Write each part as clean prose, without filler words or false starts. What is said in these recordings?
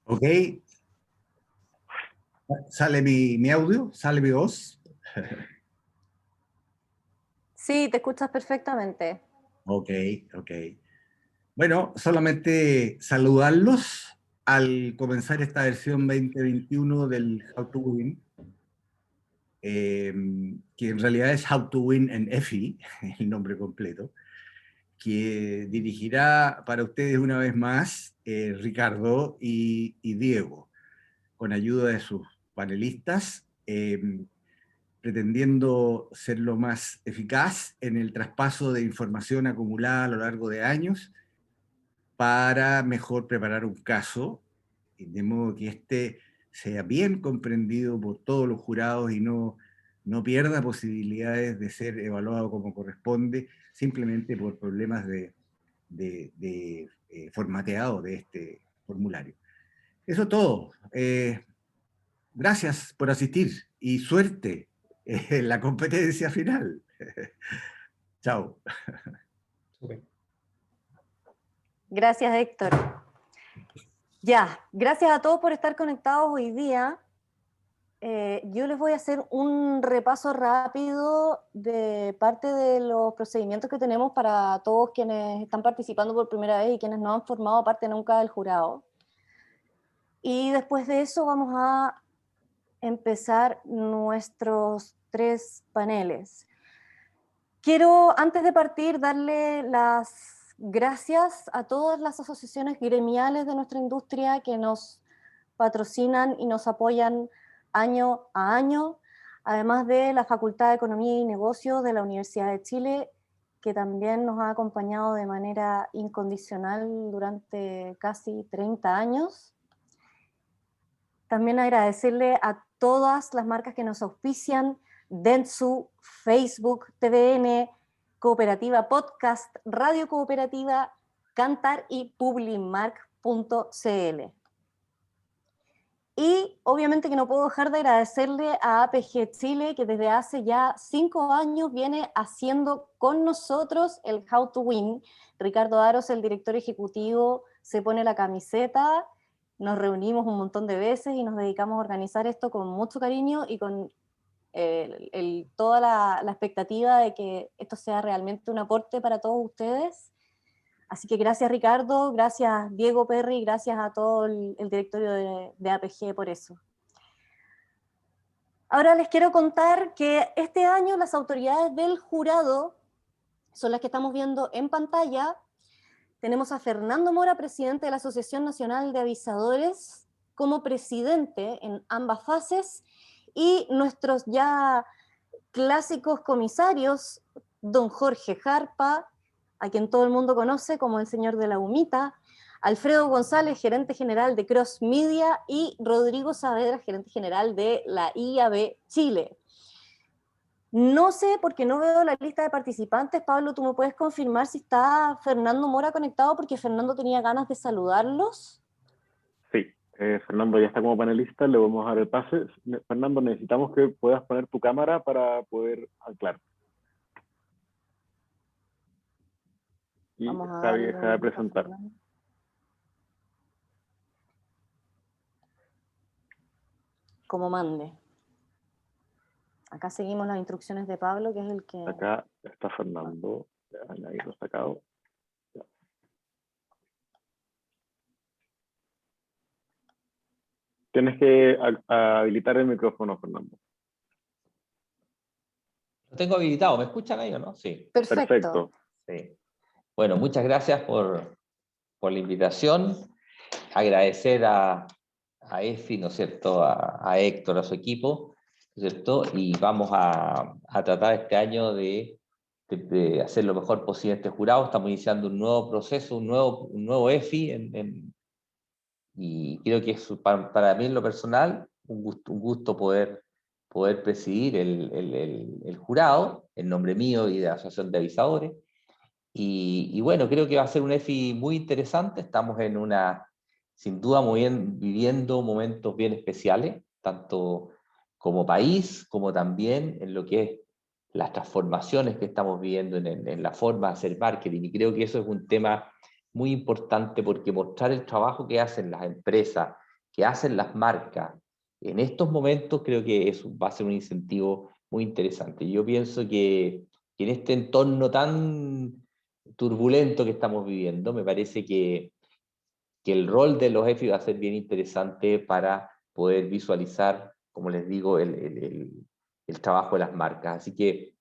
Ok, ¿sale mi audio? ¿Sale mi voz? Sí, te escuchas perfectamente. Ok, ok. Bueno, solamente saludarlos al comenzar esta versión 2021 del How to Win, que en realidad es How to Win en EFI, el nombre completo, que dirigirá para ustedes una vez más Ricardo y Diego, con ayuda de sus panelistas. Pretendiendo ser lo más eficaz en el traspaso de información acumulada a lo largo de años para mejor preparar un caso, de modo que éste sea bien comprendido por todos los jurados y no pierda posibilidades de ser evaluado como corresponde, simplemente por problemas de formateado de este formulario. Eso todo. Gracias por asistir y suerte en la competencia final. Chao. Súper. Gracias, Héctor. Ya, gracias a todos por estar conectados hoy día. Yo les voy a hacer un repaso rápido de parte de los procedimientos que tenemos para todos quienes están participando por primera vez y quienes no han formado parte nunca del jurado. Y después de eso vamos a empezar nuestros 3 paneles. Quiero, antes de partir, darle las gracias a todas las asociaciones gremiales de nuestra industria que nos patrocinan y nos apoyan año a año, además de la Facultad de Economía y Negocios de la Universidad de Chile, que también nos ha acompañado de manera incondicional durante casi 30 años. También agradecerle a todas las marcas que nos auspician: Dentsu, Facebook, TVN, Cooperativa Podcast, Radio Cooperativa, Cantar y Publimark.cl. Y obviamente que no puedo dejar de agradecerle a APG Chile, que desde hace ya 5 años viene haciendo con nosotros el How to Win. Ricardo Aros, el director ejecutivo, se pone la camiseta, nos reunimos un montón de veces y nos dedicamos a organizar esto con mucho cariño y con toda la expectativa de que esto sea realmente un aporte para todos ustedes. Así que gracias, Ricardo, gracias Diego Perry, gracias a todo el directorio de APG por eso. Ahora les quiero contar que este año las autoridades del jurado son las que estamos viendo en pantalla. Tenemos a Fernando Mora, presidente de la Asociación Nacional de Avisadores, como presidente en ambas fases, y nuestros ya clásicos comisarios, don Jorge Jarpa, a quien todo el mundo conoce como el señor de la humita, Alfredo González, gerente general de Cross Media, y Rodrigo Saavedra, gerente general de la IAB Chile. No sé, porque no veo la lista de participantes. Pablo, ¿tú me puedes confirmar si está Fernando Mora conectado? Porque Fernando tenía ganas de saludarlos. Sí, Fernando ya está como panelista, le vamos a dar el pase. Fernando, necesitamos que puedas poner tu cámara para poder aclarar. Y Javi, deja de presentar. Como mande. Acá seguimos las instrucciones de Pablo, que es el que... Acá está Fernando, añadirlo sacado. Ya. Tienes que habilitar el micrófono, Fernando. Lo tengo habilitado, ¿me escuchan ahí o no? Sí. Perfecto. Sí. Bueno, muchas gracias por la invitación. Agradecer a EFI, ¿no es cierto?, a Héctor, a su equipo, ¿no es cierto? Y vamos a tratar este año de hacer lo mejor posible este jurado. Estamos iniciando un nuevo proceso, un nuevo EFI, y creo que es para mí en lo personal un gusto poder presidir el jurado, en nombre mío y de la Asociación de Avisadores. Y bueno, creo que va a ser un EFI muy interesante. Estamos sin duda viviendo momentos bien especiales, tanto como país, como también en lo que es las transformaciones que estamos viviendo en la forma de hacer marketing. Y creo que eso es un tema muy importante, porque mostrar el trabajo que hacen las empresas que hacen las marcas en estos momentos, creo que eso va a ser un incentivo muy interesante. Yo pienso que en este entorno tan turbulento que estamos viviendo, me parece que el rol de los EFI va a ser bien interesante para poder visualizar, como les digo, el trabajo de las marcas. Así que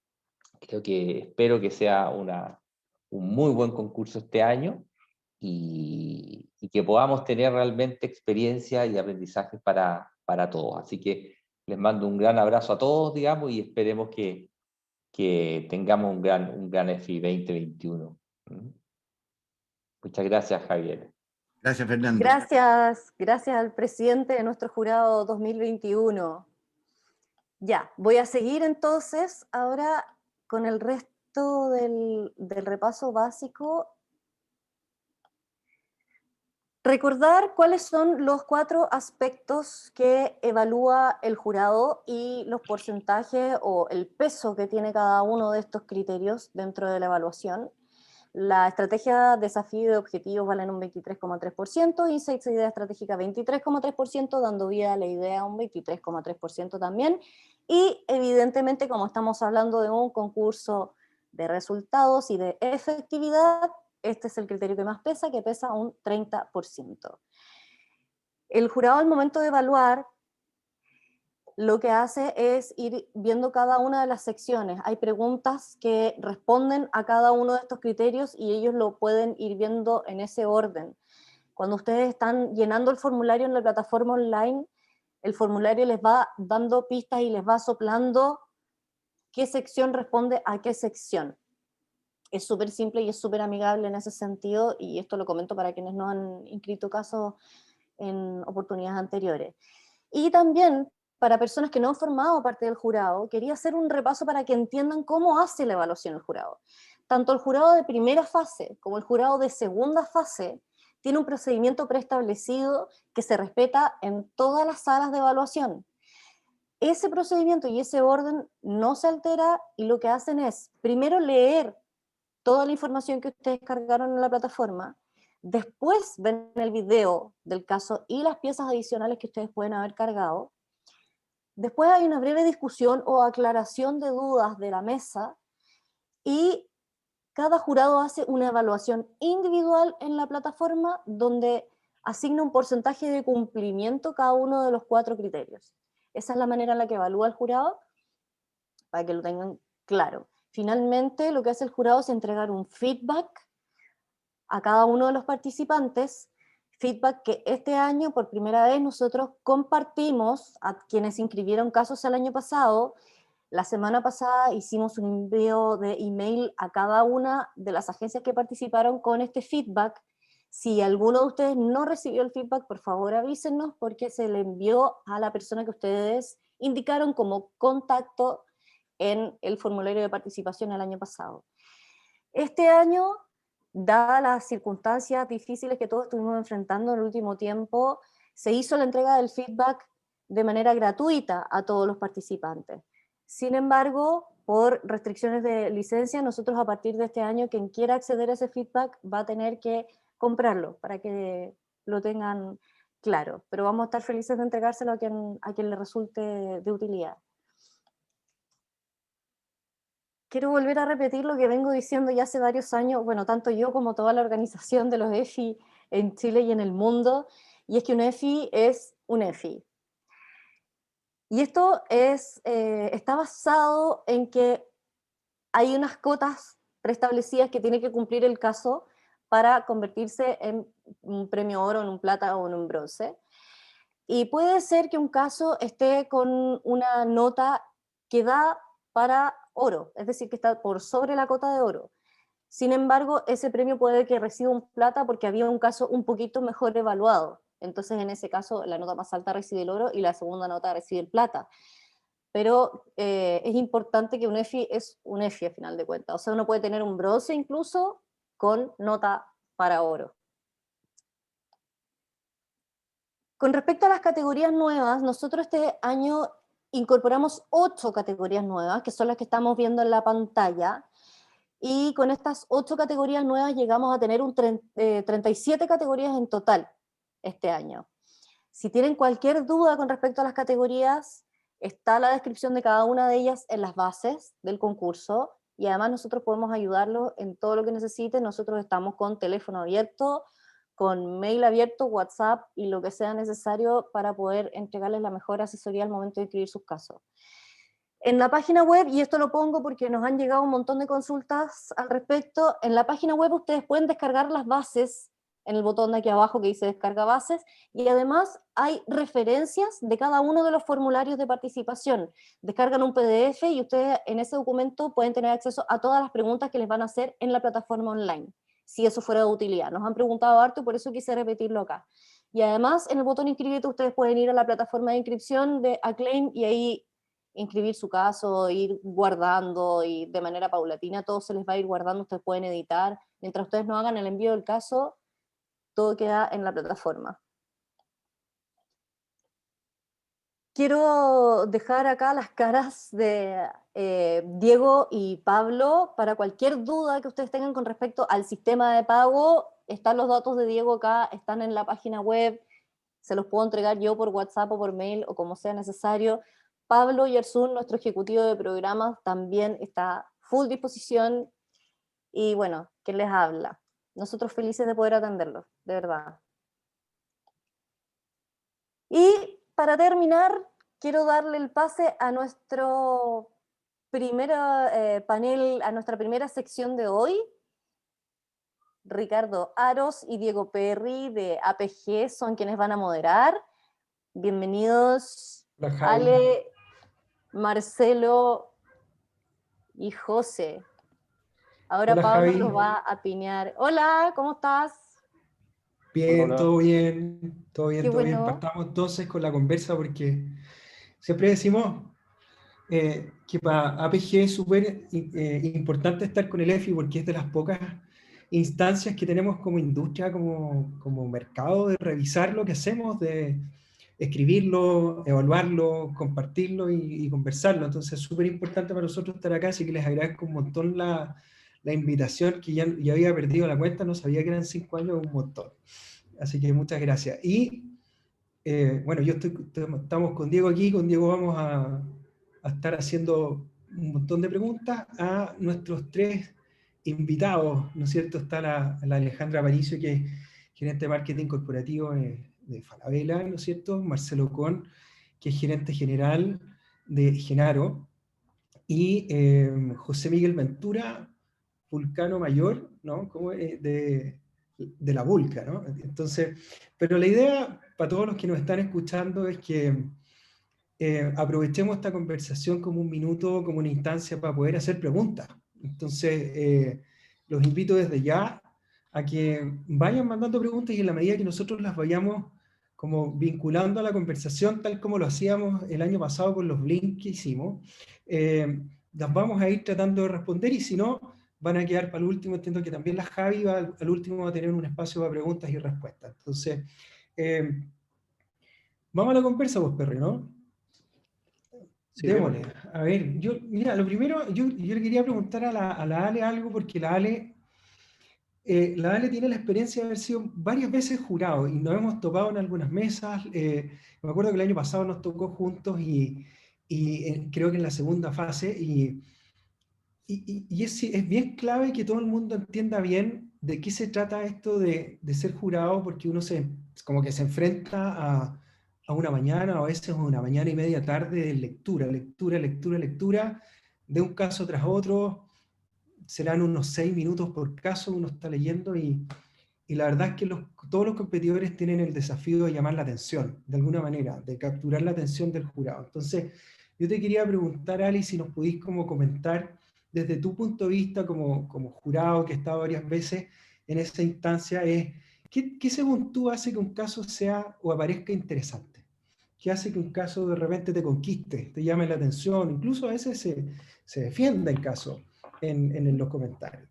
espero que sea un muy buen concurso este año y que podamos tener realmente experiencia y aprendizaje para todos. Así que les mando un gran abrazo a todos, digamos, y esperemos que tengamos un gran EFI 2021. Muchas gracias, Javier. Gracias, Fernando. Gracias al presidente de nuestro jurado 2021. Ya, voy a seguir entonces ahora con el resto del repaso básico. Recordar cuáles son los 4 aspectos que evalúa el jurado y los porcentajes o el peso que tiene cada uno de estos criterios dentro de la evaluación. La estrategia, desafío y objetivos valen un 23,3%, insights e idea estratégica 23,3%, dando vida a la idea un 23,3% también, y evidentemente, como estamos hablando de un concurso de resultados y de efectividad, este es el criterio que más pesa, que pesa un 30%. El jurado al momento de evaluar lo que hace es ir viendo cada una de las secciones. Hay preguntas que responden a cada uno de estos criterios y ellos lo pueden ir viendo en ese orden. Cuando ustedes están llenando el formulario en la plataforma online, el formulario les va dando pistas y les va soplando qué sección responde a qué sección. Es súper simple y es súper amigable en ese sentido, y esto lo comento para quienes no han inscrito casos en oportunidades anteriores. Y también, para personas que no han formado parte del jurado, quería hacer un repaso para que entiendan cómo hace la evaluación el jurado. Tanto el jurado de primera fase como el jurado de segunda fase tiene un procedimiento preestablecido que se respeta en todas las salas de evaluación. Ese procedimiento y ese orden no se altera, y lo que hacen es, primero, leer toda la información que ustedes cargaron en la plataforma, después ven el video del caso y las piezas adicionales que ustedes pueden haber cargado, después hay una breve discusión o aclaración de dudas de la mesa, y cada jurado hace una evaluación individual en la plataforma donde asigna un porcentaje de cumplimiento cada uno de los 4 criterios. Esa es la manera en la que evalúa el jurado, para que lo tengan claro. Finalmente, lo que hace el jurado es entregar un feedback a cada uno de los participantes, feedback que este año por primera vez nosotros compartimos a quienes inscribieron casos el año pasado. La semana pasada hicimos un envío de email a cada una de las agencias que participaron con este feedback. Si alguno de ustedes no recibió el feedback, por favor avísenos, porque se le envió a la persona que ustedes indicaron como contacto en el formulario de participación el año pasado. Este año, dadas las circunstancias difíciles que todos estuvimos enfrentando en el último tiempo, se hizo la entrega del feedback de manera gratuita a todos los participantes. Sin embargo, por restricciones de licencia, nosotros a partir de este año, quien quiera acceder a ese feedback va a tener que comprarlo, para que lo tengan claro. Pero vamos a estar felices de entregárselo a quien le resulte de utilidad. Quiero volver a repetir lo que vengo diciendo ya hace varios años, bueno, tanto yo como toda la organización de los EFI en Chile y en el mundo, y es que un EFI es un EFI. Y esto está basado en que hay unas cotas preestablecidas que tiene que cumplir el caso para convertirse en un premio oro, en un plata o en un bronce. Y puede ser que un caso esté con una nota que da para oro, es decir, que está por sobre la cota de oro. Sin embargo, ese premio puede que reciba un plata porque había un caso un poquito mejor evaluado. Entonces, en ese caso, la nota más alta recibe el oro y la segunda nota recibe el plata. Pero es importante que un EFI es un EFI a final de cuentas. O sea, uno puede tener un bronce incluso con nota para oro. Con respecto a las categorías nuevas, nosotros este año incorporamos 8 categorías nuevas, que son las que estamos viendo en la pantalla, y con estas 8 categorías nuevas llegamos a tener 37 categorías en total este año. Si tienen cualquier duda con respecto a las categorías, está la descripción de cada una de ellas en las bases del concurso, y además nosotros podemos ayudarlos en todo lo que necesiten. Nosotros estamos con teléfono abierto, con mail abierto, WhatsApp y lo que sea necesario para poder entregarles la mejor asesoría al momento de inscribir sus casos. En la página web, y esto lo pongo porque nos han llegado un montón de consultas al respecto, en la página web ustedes pueden descargar las bases en el botón de aquí abajo que dice descarga bases, y además hay referencias de cada uno de los formularios de participación. Descargan un PDF y ustedes en ese documento pueden tener acceso a todas las preguntas que les van a hacer en la plataforma online, si eso fuera de utilidad. Nos han preguntado harto y por eso quise repetirlo acá. Y además en el botón inscríbete ustedes pueden ir a la plataforma de inscripción de Acclaim y ahí inscribir su caso, ir guardando, y de manera paulatina todo se les va a ir guardando, ustedes pueden editar. Mientras ustedes no hagan el envío del caso, todo queda en la plataforma. Quiero dejar acá las caras de Diego y Pablo para cualquier duda que ustedes tengan con respecto al sistema de pago. Están los datos de Diego acá, están en la página web, se los puedo entregar yo por WhatsApp o por mail o como sea necesario. Pablo Yersun, nuestro ejecutivo de programas, también está a full disposición. Y bueno, ¿quién les habla? Nosotros felices de poder atenderlos, de verdad. Y para terminar, quiero darle el pase a nuestro primer panel, a nuestra primera sección de hoy. Ricardo Aros y Diego Perry de APG son quienes van a moderar. Bienvenidos, Hola, Javi. Ale, Marcelo y José. Ahora Hola, Pablo Javi. nos va a piñar. Hola, ¿cómo estás? Bien, Hola. todo bien, todo bien, Qué todo bien. bueno. Partamos entonces con la conversa porque siempre decimos que para APG es súper importante estar con el EFI porque es de las pocas instancias que tenemos como industria, como mercado, de revisar lo que hacemos, de escribirlo, evaluarlo, compartirlo y conversarlo. Entonces es súper importante para nosotros estar acá, así que les agradezco un montón la invitación, que ya había perdido la cuenta, no sabía que eran 5 años, un montón. Así que muchas gracias. Y bueno, estamos con Diego aquí, con Diego vamos a estar haciendo un montón de preguntas a nuestros 3 invitados, ¿no es cierto? Está la Alejandra Aparicio, que es gerente de marketing corporativo de Falabella, ¿no es cierto? Marcelo Con, que es gerente general de Genaro, y José Miguel Ventura, Vulcano Mayor, ¿no? De la Vulca, ¿no? Entonces, pero la idea para todos los que nos están escuchando es que aprovechemos esta conversación como un minuto, como una instancia para poder hacer preguntas. Entonces, los invito desde ya a que vayan mandando preguntas y en la medida que nosotros las vayamos como vinculando a la conversación, tal como lo hacíamos el año pasado con los links que hicimos, las vamos a ir tratando de responder, y si no, van a quedar para el último. Entiendo que también la Javi al último va a tener un espacio para preguntas y respuestas. Entonces, vamos a la conversa, vos, Perry, ¿no? Sí, Démosle. A ver, mira, lo primero, yo le quería preguntar a la Ale algo, porque la Ale tiene la experiencia de haber sido varias veces jurado y nos hemos topado en algunas mesas. Me acuerdo que el año pasado nos tocó juntos y creo que en la segunda fase, y es bien clave que todo el mundo entienda bien de qué se trata esto de ser jurado, porque uno como que se enfrenta a una mañana, o a veces una mañana y media tarde de lectura, lectura, lectura, lectura, de un caso tras otro. Serán unos 6 minutos por caso, uno está leyendo, y la verdad es que todos los competidores tienen el desafío de llamar la atención, de alguna manera, de capturar la atención del jurado. Entonces, yo te quería preguntar, Ali, si nos pudís como comentar desde tu punto de vista como jurado que ha estado varias veces en esa instancia, ¿qué según tú hace que un caso sea o aparezca interesante? ¿Qué hace que un caso de repente te conquiste, te llame la atención? Incluso a veces se defienda el caso en los comentarios.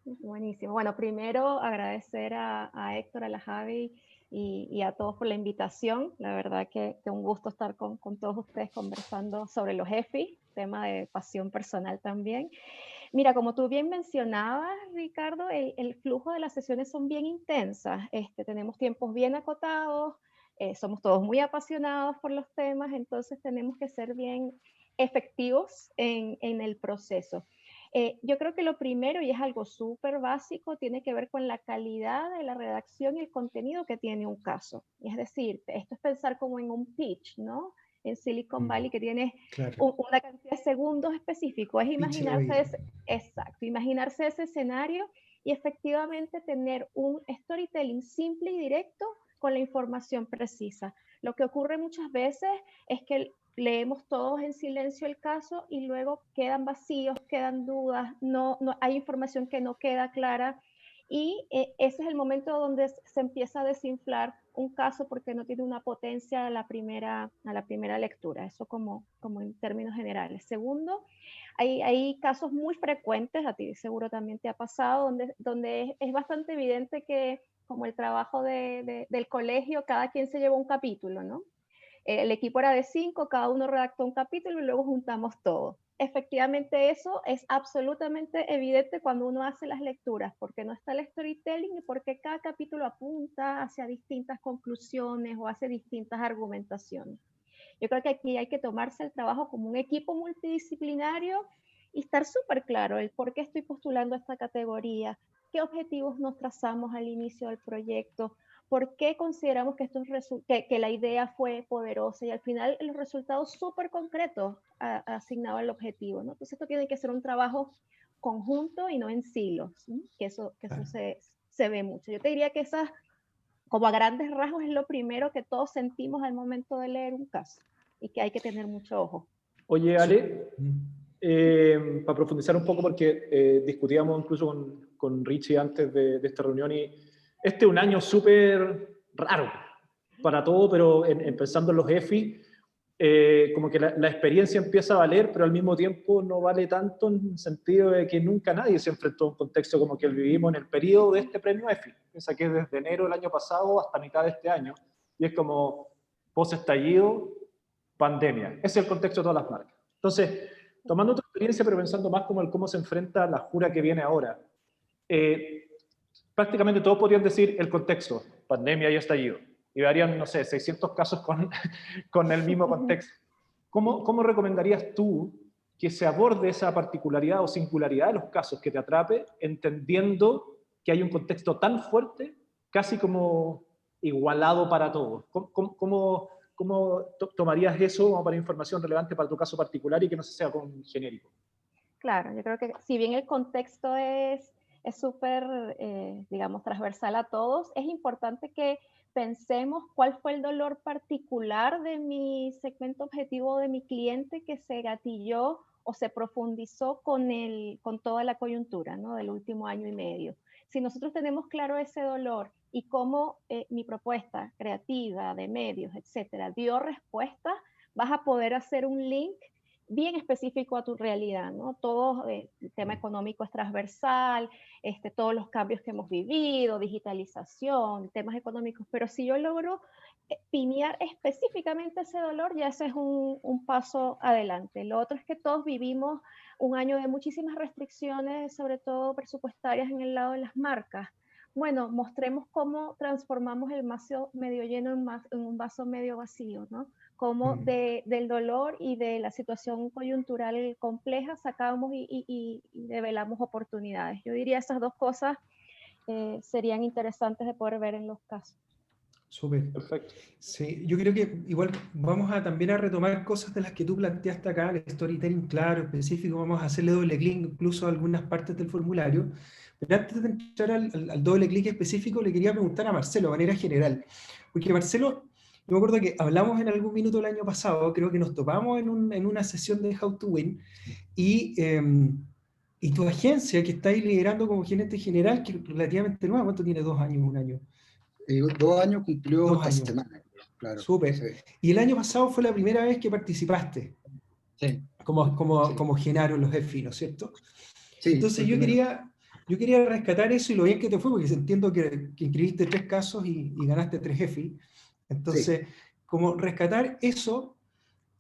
Buenísimo. Bueno, primero agradecer a Héctor, a la Javi y a todos por la invitación. La verdad que un gusto estar con todos ustedes conversando sobre los EFI, tema de pasión personal también. Mira, como tú bien mencionabas, Ricardo, el flujo de las sesiones son bien intensas. Tenemos tiempos bien acotados. somos todos muy apasionados por los temas, entonces tenemos que ser bien efectivos en el proceso. Yo creo que lo primero, y es algo súper básico, tiene que ver con la calidad de la redacción y el contenido que tiene un caso. Es decir, esto es pensar como en un pitch, ¿no? En Silicon Valley, que tiene una cantidad de segundos específicos. Es imaginarse ese escenario y efectivamente tener un storytelling simple y directo con la información precisa. Lo que ocurre muchas veces es que leemos todos en silencio el caso y luego quedan vacíos, quedan dudas, no hay información que no queda clara, y ese es el momento donde se empieza a desinflar un caso porque no tiene una potencia a la primera lectura. Eso como en términos generales. Segundo, hay casos muy frecuentes, a ti seguro también te ha pasado, donde es bastante evidente que, como el trabajo del colegio, cada quien se llevó un capítulo, ¿no? El equipo era de 5, cada uno redactó un capítulo y luego juntamos todo. Efectivamente, eso es absolutamente evidente cuando uno hace las lecturas, porque no está el storytelling y porque cada capítulo apunta hacia distintas conclusiones o hacia distintas argumentaciones. Yo creo que aquí hay que tomarse el trabajo como un equipo multidisciplinario y estar súper claro el por qué estoy postulando esta categoría, qué objetivos nos trazamos al inicio del proyecto, por qué consideramos que la idea fue poderosa y al final los resultados súper concretos asignados al objetivo, ¿no? Entonces esto tiene que ser un trabajo conjunto y no en silos, ¿sí? que eso se ve mucho. Yo te diría que esas, como a grandes rasgos, es lo primero que todos sentimos al momento de leer un caso y que hay que tener mucho ojo. Oye, Ale, para profundizar un poco, porque discutíamos incluso con Richie antes de esta reunión, y este es un año súper raro para todo, pero pensando en los EFI, como que la experiencia empieza a valer, pero al mismo tiempo no vale tanto en el sentido de que nunca nadie se enfrentó a un contexto como que el vivimos en el periodo de este premio EFI. Piensa que es desde enero del año pasado hasta mitad de este año, y es como post-estallido, pandemia. Ese es el contexto de todas las marcas. Entonces, tomando tu experiencia, pero pensando más como el cómo se enfrenta la jura que viene ahora, prácticamente todos podrían decir el contexto, pandemia y estallido, y darían, no sé, 600 casos con el mismo contexto. ¿Cómo recomendarías tú que se aborde esa particularidad o singularidad de los casos que te atrape, entendiendo que hay un contexto tan fuerte, casi como igualado para todos? ¿Cómo tomarías eso como para información relevante para tu caso particular y que no sea con genérico? Claro, yo creo que si bien el contexto es súper, digamos, transversal a todos, es importante que pensemos cuál fue el dolor particular de mi segmento objetivo, de mi cliente, que se gatilló o se profundizó con toda la coyuntura, ¿no?, del último año y medio. Si nosotros tenemos claro ese dolor y cómo mi propuesta creativa de medios, etcétera, dio respuesta, vas a poder hacer un link bien específico a tu realidad, ¿no? Todo el tema económico es transversal, todos los cambios que hemos vivido, digitalización, temas económicos, pero si yo logro pinear específicamente ese dolor, ya ese es un paso adelante. Lo otro es que todos vivimos un año de muchísimas restricciones, sobre todo presupuestarias en el lado de las marcas. Bueno, mostremos cómo transformamos el vaso medio lleno en un vaso medio vacío, ¿no? Cómo del dolor y de la situación coyuntural compleja sacamos y develamos oportunidades. Yo diría esas dos cosas serían interesantes de poder ver en los casos. Súper. Perfecto. Sí, yo creo que igual vamos a también a retomar cosas de las que tú planteaste acá, el storytelling claro, específico, vamos a hacerle doble clic incluso a algunas partes del formulario. Pero antes de entrar al doble clic específico, le quería preguntar a Marcelo, de manera general. Porque Marcelo, yo me acuerdo que hablamos en algún minuto el año pasado, creo que nos topamos en una sesión de How to Win, y tu agencia que estáis liderando como gerente general, que es relativamente nueva, ¿cuánto tiene? 2 años, 1 año? 2 años cumplió 2 esta años. semana, claro. Súper. Sí. Y el año pasado fue la primera vez que participaste. Sí. Como Genaro en los EFI, ¿no es cierto? Sí, entonces yo quería rescatar eso y lo bien que te fue, porque entiendo que inscribiste 3 casos y ganaste 3 EFI. Entonces, como rescatar eso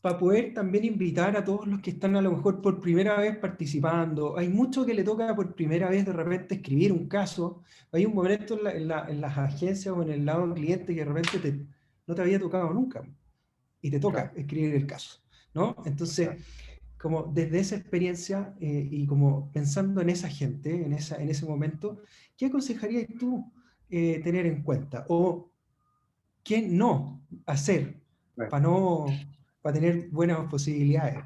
para poder también invitar a todos los que están a lo mejor por primera vez participando. Hay mucho que le toca por primera vez de repente escribir un caso. Hay un momento en las agencias o en el lado del cliente que de repente no te había tocado nunca, y te toca escribir el caso, ¿no? Entonces, como desde esa experiencia y como pensando en esa gente, en ese momento, ¿qué aconsejarías tú tener en cuenta? ¿O qué no hacer para tener buenas posibilidades?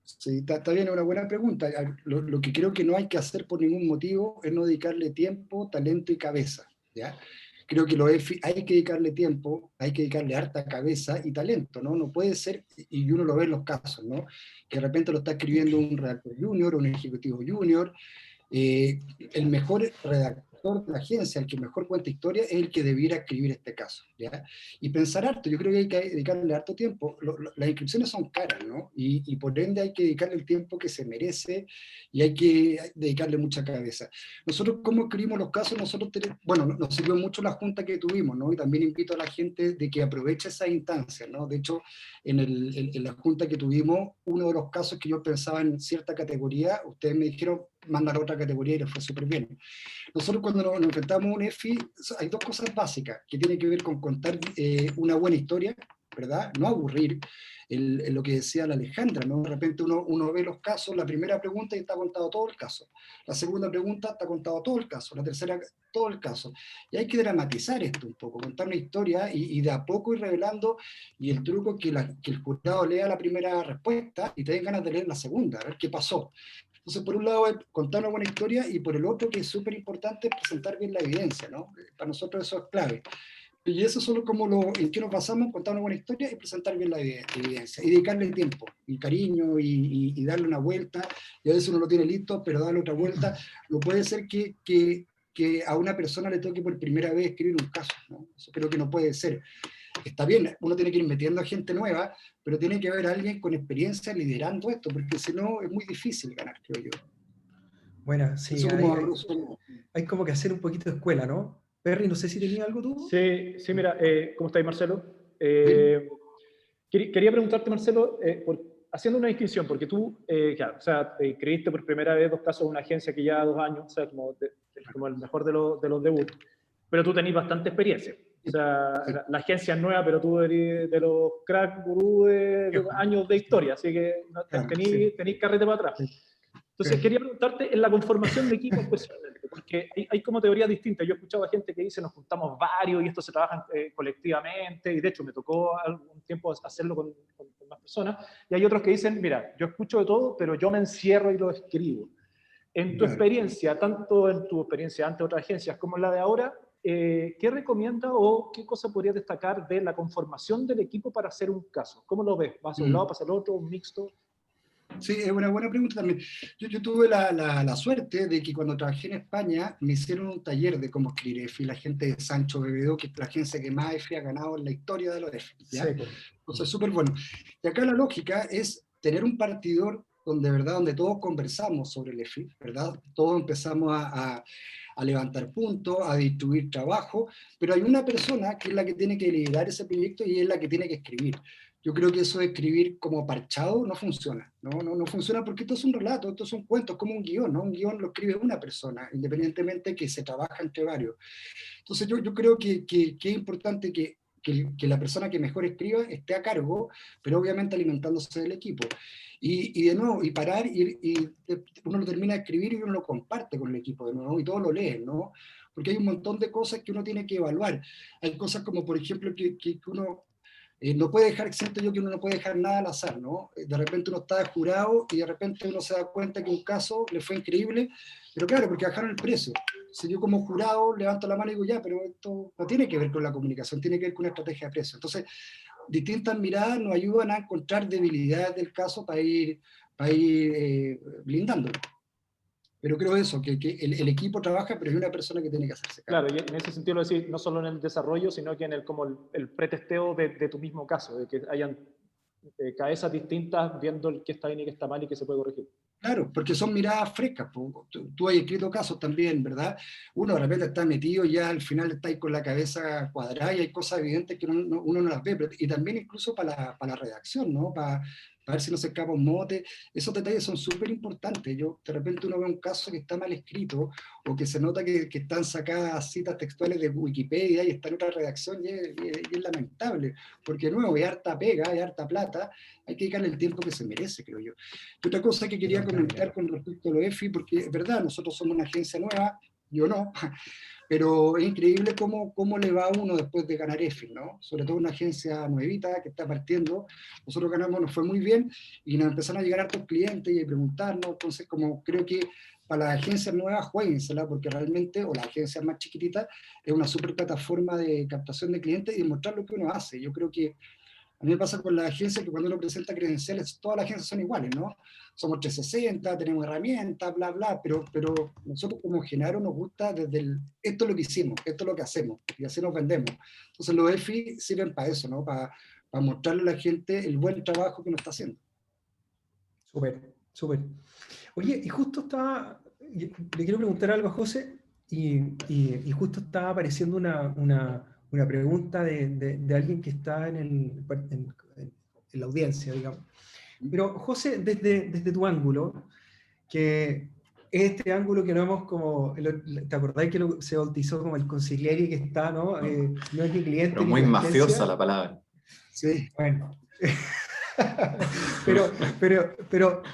Sí, está bien, es una buena pregunta. Lo que creo que no hay que hacer por ningún motivo es no dedicarle tiempo, talento y cabeza, ¿ya? Creo que hay que dedicarle tiempo, hay que dedicarle harta cabeza y talento, ¿no? No puede ser, y uno lo ve en los casos, ¿no? Que de repente lo está escribiendo un redactor junior, un ejecutivo junior, el mejor redactor de la agencia, el que mejor cuenta historia, es el que debiera escribir este caso, ¿ya? Y pensar harto, yo creo que hay que dedicarle harto tiempo. Las inscripciones son caras, ¿no? Y por ende hay que dedicarle el tiempo que se merece y hay que dedicarle mucha cabeza. Nosotros, ¿cómo escribimos los casos? Bueno, nos sirvió mucho la junta que tuvimos, ¿no? Y también invito a la gente de que aproveche esa instancia, ¿no? De hecho, en la junta que tuvimos, uno de los casos que yo pensaba en cierta categoría, ustedes me dijeron, manda a otra categoría y les fue súper bien. Nosotros cuando nos enfrentamos a un EFI, hay dos cosas básicas que tienen que ver con contar una buena historia, ¿verdad? No aburrir, lo que decía la Alejandra, ¿no? De repente uno ve los casos, la primera pregunta y está contado todo el caso, la segunda pregunta está contado todo el caso, la tercera todo el caso. Y hay que dramatizar esto un poco, contar una historia y de a poco ir revelando, y el truco es que el jurado lea la primera respuesta y te den ganas de leer la segunda, a ver qué pasó. Entonces, por un lado es contar una buena historia y por el otro, que es súper importante, es presentar bien la evidencia, ¿no? Para nosotros eso es clave. Y eso es solo como en qué nos basamos, contar una buena historia y presentar bien la evidencia. Y dedicarle tiempo y cariño y darle una vuelta. Y a veces uno lo tiene listo, pero darle otra vuelta. No puede ser que a una persona le toque por primera vez escribir un caso, ¿no? Eso creo que no puede ser. Está bien, uno tiene que ir metiendo a gente nueva, pero tiene que haber alguien con experiencia liderando esto, porque si no es muy difícil ganar, creo yo. Bueno, sí, hay como que hacer un poquito de escuela, ¿no? Perry, no sé si tenía algo tú. Sí, mira, ¿cómo estáis, Marcelo? Quería preguntarte, Marcelo, haciendo una distinción, porque tú, claro, o sea, creíste por primera vez dos casos en una agencia que ya 2 años, o sea, como el mejor de los debuts, pero tú tenés bastante experiencia. O sea, la agencia es nueva, pero tú eres de los crack gurú de años de historia, así que tenés carrete para atrás. Entonces, quería preguntarte en la conformación de equipos, especialmente, porque hay como teorías distintas. Yo he escuchado a gente que dice nos juntamos varios y esto se trabaja colectivamente, y de hecho me tocó algún tiempo hacerlo con más personas, y hay otros que dicen, mira, yo escucho de todo, pero yo me encierro y lo escribo. En tu experiencia, tanto en tu experiencia ante otras agencias como en la de ahora, ¿qué recomiendas o qué cosa podrías destacar de la conformación del equipo para hacer un caso? ¿Cómo lo ves? ¿Vas a un lado, pasa al otro, un mixto? Sí, es una buena pregunta también. Yo tuve la suerte de que cuando trabajé en España me hicieron un taller de cómo escribir EFI, la gente de Sancho Bebedo, que es la agencia que más EFI ha ganado en la historia de los EFI, ¿ya? Sí. Entonces, súper bueno. Y acá la lógica es tener un partidor donde todos conversamos sobre el EFI, ¿verdad? Todos empezamos a levantar puntos, a distribuir trabajo, pero hay una persona que es la que tiene que liderar ese proyecto y es la que tiene que escribir. Yo creo que eso de escribir como parchado no funciona, no funciona porque esto es un relato, esto es un cuento, es como un guión, ¿no? Un guión lo escribe una persona, independientemente que se trabaja entre varios. Entonces yo creo que es importante que la persona que mejor escriba esté a cargo, pero obviamente alimentándose del equipo. Y de nuevo, y parar, y uno lo termina de escribir y uno lo comparte con el equipo de nuevo, y todos lo leen, ¿no? Porque hay un montón de cosas que uno tiene que evaluar. Hay cosas como, por ejemplo, que uno no puede dejar, siento yo que uno no puede dejar nada al azar, ¿no? De repente uno está de jurado y de repente uno se da cuenta que un caso le fue increíble, pero claro, porque bajaron el precio. Si yo como jurado levanto la mano y digo, ya, pero esto no tiene que ver con la comunicación, tiene que ver con una estrategia de precio. Entonces, distintas miradas nos ayudan a encontrar debilidades del caso para ir blindándolo. Pero creo eso, que el equipo trabaja, pero hay una persona que tiene que hacerse cargo. Claro, y en ese sentido lo decís, no solo en el desarrollo, sino que en el pretesteo de tu mismo caso, de que hayan cabezas distintas viendo qué está bien y qué está mal y qué se puede corregir. Claro, porque son miradas frescas. Tú has escrito casos también, ¿verdad? Uno de repente está metido y ya al final está ahí con la cabeza cuadrada y hay cosas evidentes que uno no las ve. Y también incluso para la redacción, ¿no? Para para ver si no se escapa un mote. Esos detalles son súper importantes. De repente uno ve un caso que está mal escrito, o que se nota que están sacadas citas textuales de Wikipedia y está en otra redacción, y es lamentable, porque de nuevo, hay harta pega, hay harta plata, hay que dedicarle el tiempo que se merece, creo yo. Y otra cosa que quería comentar con respecto a los EFI, porque es verdad, nosotros somos una agencia nueva, yo no, pero es increíble cómo le va a uno después de ganar EFI, ¿no? Sobre todo una agencia nuevita que está partiendo. Nosotros ganamos, nos fue muy bien, y nos empezaron a llegar hartos clientes y a preguntarnos. Entonces, como creo que para las agencias nuevas, jueguensela, porque realmente, o las agencias más chiquititas, es una súper plataforma de captación de clientes y de mostrar lo que uno hace. Yo creo que a mí me pasa con las agencias que cuando uno presenta credenciales, todas las agencias son iguales, ¿no? Somos 360, tenemos herramientas, bla, bla, pero nosotros como Genaro nos gusta esto es lo que hicimos, esto es lo que hacemos, y así nos vendemos. Entonces los EFI sirven para eso, ¿no? Para mostrarle a la gente el buen trabajo que nos está haciendo. Súper, súper. Oye, y justo le quiero preguntar algo a José, y justo estaba apareciendo una pregunta de alguien que está en la audiencia, digamos. Pero José, desde tu ángulo, que es este ángulo que no hemos como, ¿te acordáis que se bautizó como el consigliere que está, ¿no? No es ni cliente Pero ni muy competencia. mafiosa la palabra. Sí. Bueno. pero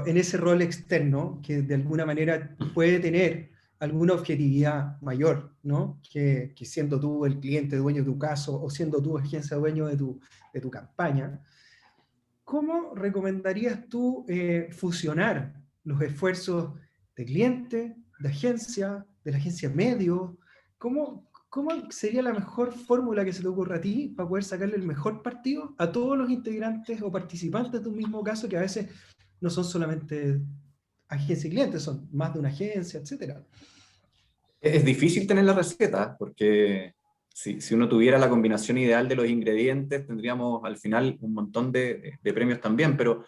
en ese rol externo, que de alguna manera puede tener alguna objetividad mayor, ¿no? Que siendo tú el cliente dueño de tu caso, o siendo tú agencia dueño de tu campaña, ¿cómo recomendarías tú fusionar los esfuerzos de cliente, de la agencia medio? ¿Cómo sería la mejor fórmula que se te ocurra a ti para poder sacarle el mejor partido a todos los integrantes o participantes de un mismo caso, que a veces no son solamente agencia y cliente, son más de una agencia, etcétera? Es difícil tener la receta, porque si uno tuviera la combinación ideal de los ingredientes, tendríamos al final un montón de premios también, pero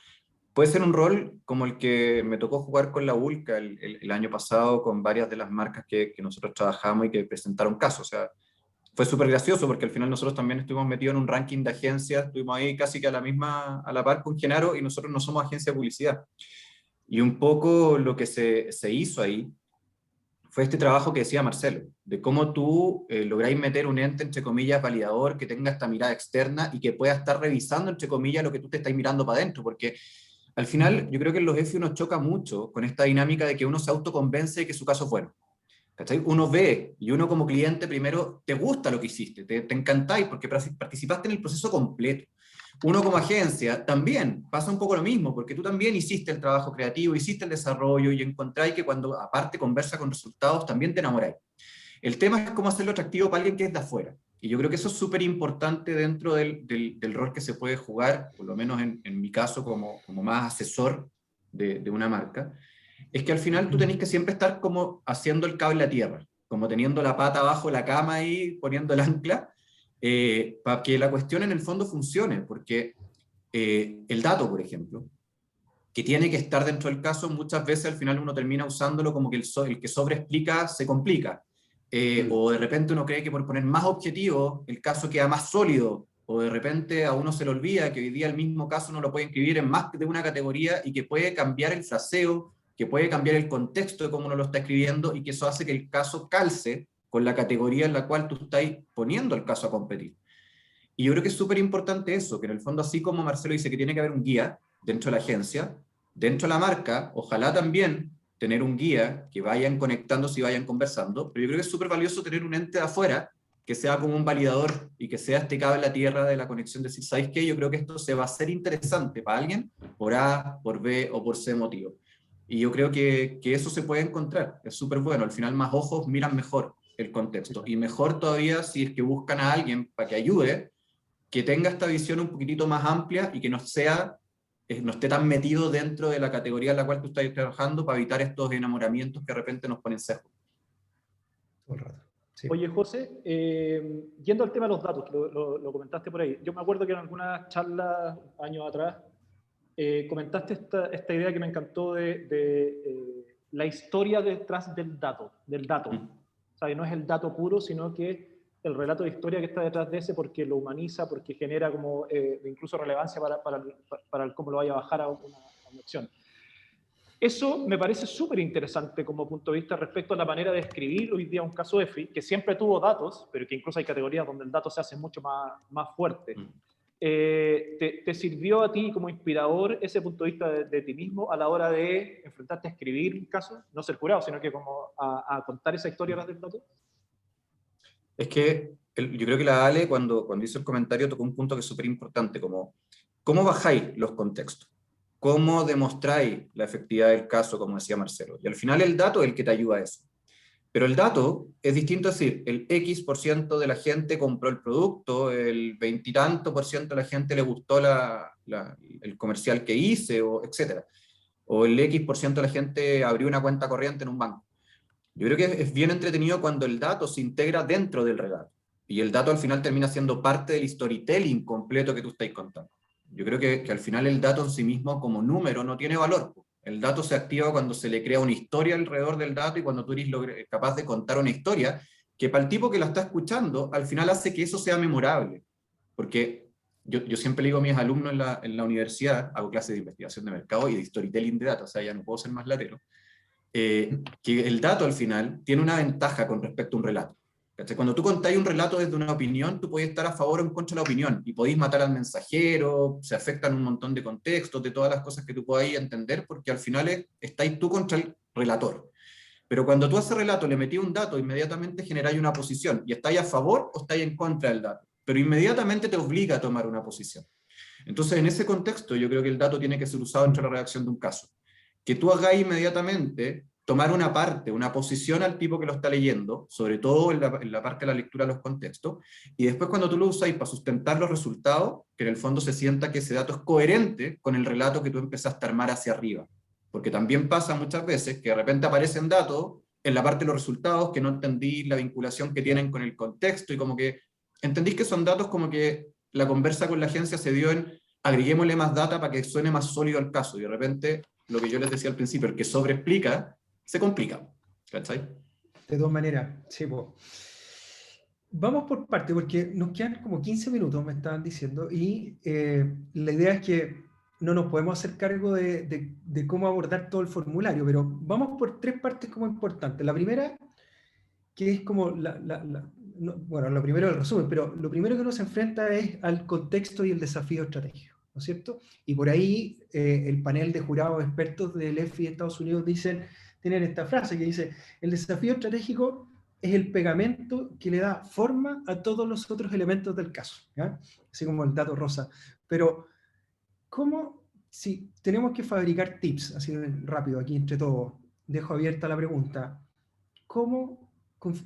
puede ser un rol como el que me tocó jugar con la Vulca el año pasado, con varias de las marcas que nosotros trabajamos y que presentaron casos. O sea, fue súper gracioso porque al final nosotros también estuvimos metidos en un ranking de agencias, estuvimos ahí casi que a la par con Genaro, y nosotros no somos agencia de publicidad. Y un poco lo que se hizo ahí fue este trabajo que decía Marcelo, de cómo tú lográis meter un ente, entre comillas, validador, que tenga esta mirada externa y que pueda estar revisando, entre comillas, lo que tú te estás mirando para adentro, porque al final yo creo que en los EFI uno choca mucho con esta dinámica de que uno se autoconvence de que su caso es bueno. ¿Cachai? Uno ve, y uno como cliente primero te gusta lo que hiciste, te encantáis porque participaste en el proceso completo. Uno como agencia también pasa un poco lo mismo, porque tú también hiciste el trabajo creativo, hiciste el desarrollo, y encontráis que cuando aparte conversa con resultados también te enamoráis. El tema es cómo hacerlo atractivo para alguien que es de afuera. Y yo creo que eso es súper importante dentro del rol que se puede jugar, por lo menos en mi caso como más asesor de una marca, es que al final tú tenés que siempre estar como haciendo el cable a tierra, como teniendo la pata abajo de la cama y poniendo el ancla, para que la cuestión en el fondo funcione, porque el dato, por ejemplo, que tiene que estar dentro del caso, muchas veces al final uno termina usándolo como que el que sobreexplica se complica. O de repente uno cree que por poner más objetivo el caso queda más sólido, o de repente a uno se le olvida que hoy día el mismo caso uno lo puede inscribir en más de una categoría y que puede cambiar el fraseo, que puede cambiar el contexto de cómo uno lo está escribiendo, y que eso hace que el caso calce con la categoría en la cual tú estás poniendo el caso a competir. Y yo creo que es súper importante eso, que en el fondo, así como Marcelo dice que tiene que haber un guía dentro de la agencia, dentro de la marca, ojalá también tener un guía que vayan conectándose y vayan conversando, pero yo creo que es súper valioso tener un ente de afuera que sea como un validador y que sea este cable a la tierra de la conexión, de decir, ¿sabéis qué? Yo creo que esto se va a hacer interesante para alguien por A, por B o por C motivo. Y yo creo que eso se puede encontrar, es súper bueno, al final más ojos miran mejor el contexto, y mejor todavía si es que buscan a alguien para que ayude, que tenga esta visión un poquitito más amplia y que no esté tan metido dentro de la categoría en la cual tú estás trabajando, para evitar estos enamoramientos que de repente nos ponen sesgo. Todo el rato. Sí. Oye, José, yendo al tema de los datos, lo comentaste por ahí. Yo me acuerdo que en algunas charlas años atrás comentaste esta idea que me encantó de la historia detrás del dato. O sea, no es el dato puro, sino que el relato de historia que está detrás de ese, porque lo humaniza, porque genera como incluso relevancia para cómo lo vaya a bajar a una acción. Eso me parece súper interesante como punto de vista respecto a la manera de escribir hoy día un caso EFI, que siempre tuvo datos, pero que incluso hay categorías donde el dato se hace mucho más fuerte. ¿Te sirvió a ti como inspirador ese punto de vista de ti mismo a la hora de enfrentarte a escribir un caso? No ser jurado, sino que como a contar esa historia del dato. Es que yo creo que la Ale, cuando hizo el comentario, tocó un punto que es súper importante, como cómo bajáis los contextos, cómo demostráis la efectividad del caso, como decía Marcelo. Y al final el dato es el que te ayuda a eso. Pero el dato es distinto, es decir, el X% de la gente compró el producto, el 20 y tanto por ciento de la gente le gustó el comercial que hice, etc. O el X% de la gente abrió una cuenta corriente en un banco. Yo creo que es bien entretenido cuando el dato se integra dentro del relato. Y el dato al final termina siendo parte del storytelling completo que tú estáis contando. Yo creo que al final el dato en sí mismo como número no tiene valor. El dato se activa cuando se le crea una historia alrededor del dato y cuando tú eres capaz de contar una historia que para el tipo que la está escuchando, al final hace que eso sea memorable. Porque yo siempre le digo a mis alumnos en la universidad, hago clases de investigación de mercado y de storytelling de datos, o sea, ya no puedo ser más latero, que el dato al final tiene una ventaja con respecto a un relato. ¿Cachai? Cuando tú contáis un relato desde una opinión, tú podés estar a favor o en contra de la opinión y podéis matar al mensajero, se afectan un montón de contextos, de todas las cosas que tú podáis entender, porque al final estáis tú contra el relator. Pero cuando tú a ese relato le metí un dato, inmediatamente generáis una posición y estáis a favor o estáis en contra del dato, pero inmediatamente te obliga a tomar una posición. Entonces, en ese contexto, yo creo que el dato tiene que ser usado entre la redacción de un caso. Que tú hagáis inmediatamente tomar una parte, una posición al tipo que lo está leyendo, sobre todo en la parte de la lectura de los contextos, y después cuando tú lo usáis para sustentar los resultados, que en el fondo se sienta que ese dato es coherente con el relato que tú empezaste a armar hacia arriba. Porque también pasa muchas veces que de repente aparecen datos en la parte de los resultados que no entendís la vinculación que tienen con el contexto y como que entendís que son datos como que la conversa con la agencia se dio en agreguémosle más data para que suene más sólido el caso, y de repente lo que yo les decía al principio, el que sobreexplica, se complica. ¿Cachai? De todas maneras, sí, pues. Vamos por parte, porque nos quedan como 15 minutos, me estaban diciendo, y la idea es que no nos podemos hacer cargo de cómo abordar todo el formulario, pero vamos por 3 partes como importantes. La primera, que es como bueno, lo primero el resumen, pero lo primero que nos enfrenta es al contexto y el desafío estratégico, ¿no es cierto? Y por ahí el panel de jurados expertos del EFI de Estados Unidos tienen esta frase que dice, el desafío estratégico es el pegamento que le da forma a todos los otros elementos del caso, ¿ya? Así como el dato rosa. Pero, ¿cómo, si tenemos que fabricar tips, así rápido aquí entre todos, dejo abierta la pregunta, ¿cómo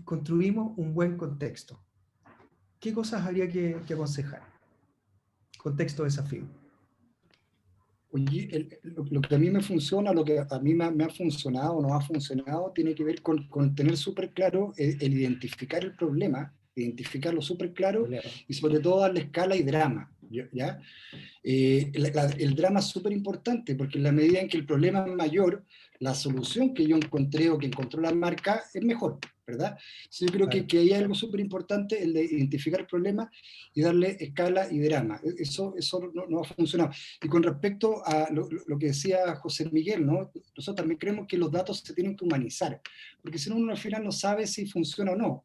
construimos un buen contexto? ¿Qué cosas habría que aconsejar? Contexto desafío. Oye, lo que a mí me funciona, lo que a mí me ha funcionado o no ha funcionado, tiene que ver con tener súper claro el identificar el problema, identificarlo súper claro y sobre todo darle escala y drama. ¿Ya? El drama es súper importante porque en la medida en que el problema es mayor, la solución que yo encontré o que encontró la marca es mejor, ¿verdad? Entonces yo creo que hay algo súper importante, el de identificar el problema y darle escala y drama. Eso no ha funcionado. Y con respecto a lo que decía José Miguel, ¿no? Nosotros también creemos que los datos se tienen que humanizar, porque si no uno al final no sabe si funciona o no.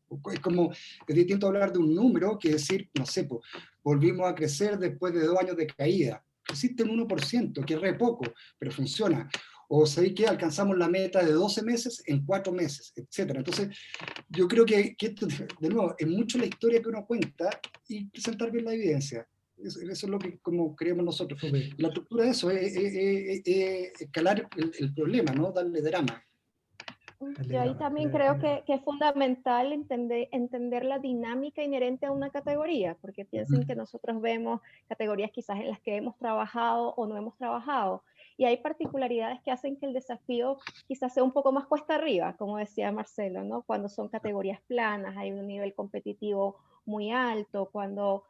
Es distinto hablar de un número que decir, no sé, pues, volvimos a crecer después de 2 años de caída. Existe un 1%, que es re poco, pero funciona. O sabéis que alcanzamos la meta de 12 meses en 4 meses, etc. Entonces, yo creo que esto, de nuevo, es mucho la historia que uno cuenta y presentar bien la evidencia. Eso es lo que como creemos nosotros. La estructura de eso es escalar el problema, ¿no? Darle drama. Yo ahí también creo que es fundamental entender la dinámica inherente a una categoría, porque piensen que nosotros vemos categorías quizás en las que hemos trabajado o no hemos trabajado, y hay particularidades que hacen que el desafío quizás sea un poco más cuesta arriba, como decía Marcelo, ¿no? Cuando son categorías planas, hay un nivel competitivo muy alto, cuando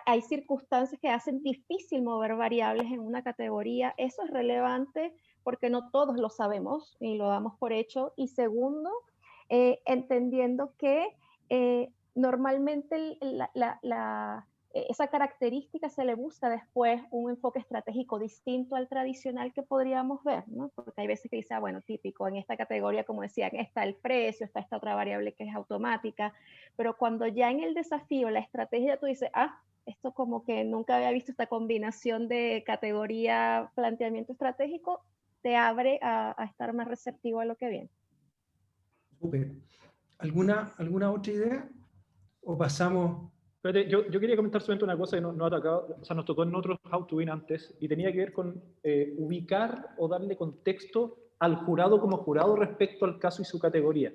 hay circunstancias que hacen difícil mover variables en una categoría, eso es relevante porque no todos lo sabemos y lo damos por hecho. Y segundo, entendiendo que normalmente esa característica se le busca después un enfoque estratégico distinto al tradicional que podríamos ver, ¿no? Porque hay veces que dice, bueno, típico, en esta categoría, como decían, está el precio, está esta otra variable que es automática, pero cuando ya en el desafío, la estrategia, tú dices, esto como que nunca había visto esta combinación de categoría, planteamiento estratégico, te abre a estar más receptivo a lo que viene. Súper. ¿Alguna otra idea? ¿O pasamos? Espérate, yo quería comentar solamente una cosa que no ha tocado, o sea, nos tocó en otros How to Win antes, y tenía que ver con ubicar o darle contexto al jurado como jurado respecto al caso y su categoría,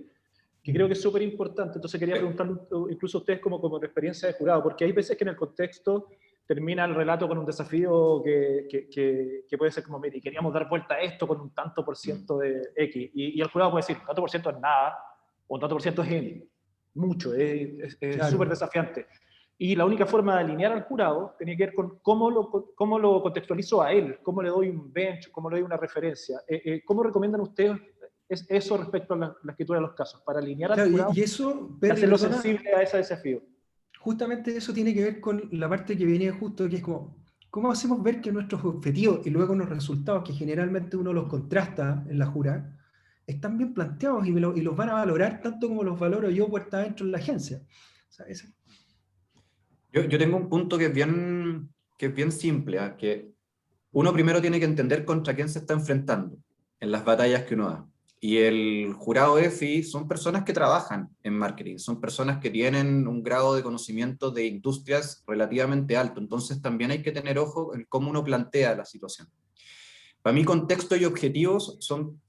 que creo que es súper importante. Entonces quería preguntarle incluso a ustedes como experiencia de jurado, porque hay veces que en el contexto termina el relato con un desafío que puede ser como, mire, queríamos dar vuelta a esto con un tanto por ciento de X, y el jurado puede decir, un tanto por ciento es nada, o un tanto por ciento es mucho, es súper desafiante. Y la única forma de alinear al jurado tenía que ver con cómo lo contextualizo a él, cómo le doy un bench, cómo le doy una referencia. ¿Cómo recomiendan ustedes eso respecto a la escritura de los casos? Para alinear al jurado y eso, y hacerlo sensible a ese desafío. Justamente eso tiene que ver con la parte que venía justo, que es como, ¿cómo hacemos ver que nuestros objetivos y luego los resultados, que generalmente uno los contrasta en la jurada, están bien planteados y los van a valorar tanto como los valoro yo por estar dentro de la agencia? O sea, Yo tengo un punto que es bien simple, que uno primero tiene que entender contra quién se está enfrentando en las batallas que uno da. Y el jurado EFI son personas que trabajan en marketing, son personas que tienen un grado de conocimiento de industrias relativamente alto, entonces también hay que tener ojo en cómo uno plantea la situación. Para mí contexto y objetivos son,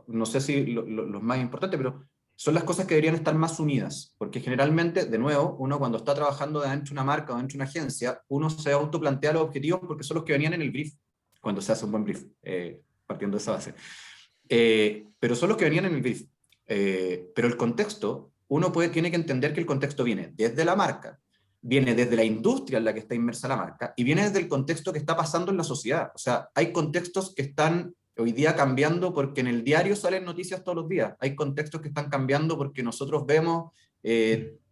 no sé si los más importantes, pero son las cosas que deberían estar más unidas, porque generalmente, de nuevo, uno cuando está trabajando dentro de una marca o dentro de una agencia, uno se autoplantea los objetivos porque son los que venían en el brief, cuando se hace un buen brief, partiendo de esa base. Pero son los que venían en el brief. Pero el contexto, uno tiene que entender que el contexto viene desde la marca, viene desde la industria en la que está inmersa la marca, y viene desde el contexto que está pasando en la sociedad. O sea, hay contextos que están hoy día cambiando porque en el diario salen noticias todos los días. Hay contextos que están cambiando porque nosotros vemos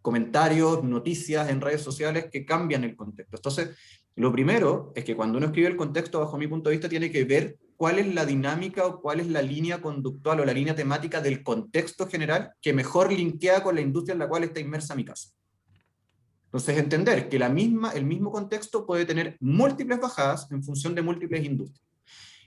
comentarios, noticias en redes sociales que cambian el contexto. Entonces, lo primero es que cuando uno escribe el contexto, bajo mi punto de vista, tiene que ver cuál es la dinámica o cuál es la línea conductual o la línea temática del contexto general que mejor linkea con la industria en la cual está inmersa mi caso. Entonces, entender que el mismo contexto puede tener múltiples bajadas en función de múltiples industrias.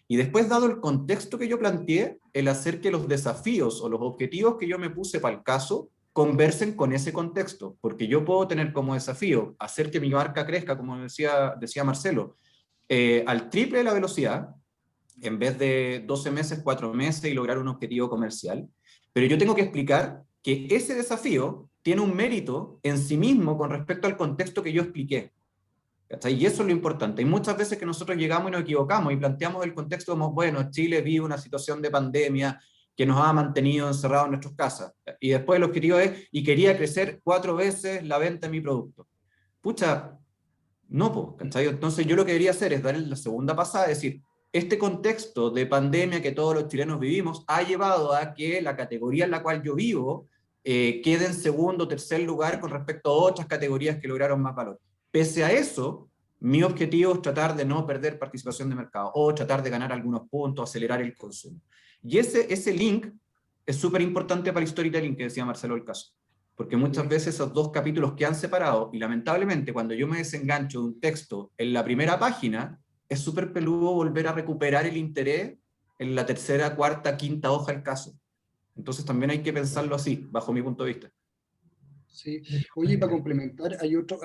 Y después, dado el contexto que yo planteé, el hacer que los desafíos o los objetivos que yo me puse para el caso conversen con ese contexto, porque yo puedo tener como desafío hacer que mi marca crezca, como decía Marcelo, al triple de la velocidad, en vez de 12 meses, 4 meses y lograr un objetivo comercial, pero yo tengo que explicar que ese desafío tiene un mérito en sí mismo con respecto al contexto que yo expliqué. ¿Cachai? Y eso es lo importante. Hay muchas veces que nosotros llegamos y nos equivocamos y planteamos el contexto como, bueno, Chile vive una situación de pandemia que nos ha mantenido encerrados en nuestras casas. Y después el objetivo es, y quería crecer 4 veces la venta de mi producto. Pucha, no, ¿cachai? Entonces yo lo que debería hacer es dar la segunda pasada, es decir, este contexto de pandemia que todos los chilenos vivimos ha llevado a que la categoría en la cual yo vivo quede en segundo o tercer lugar con respecto a otras categorías que lograron más valor. Pese a eso, mi objetivo es tratar de no perder participación de mercado o tratar de ganar algunos puntos, acelerar el consumo. Y ese link es súper importante para el storytelling que decía Marcelo el caso, porque muchas veces esos dos capítulos quedan separados y lamentablemente cuando yo me desengancho de un texto en la primera página, es súper peludo volver a recuperar el interés en la tercera, cuarta, quinta hoja del caso. Entonces también hay que pensarlo así, bajo mi punto de vista. Sí. Oye, para complementar, hay otro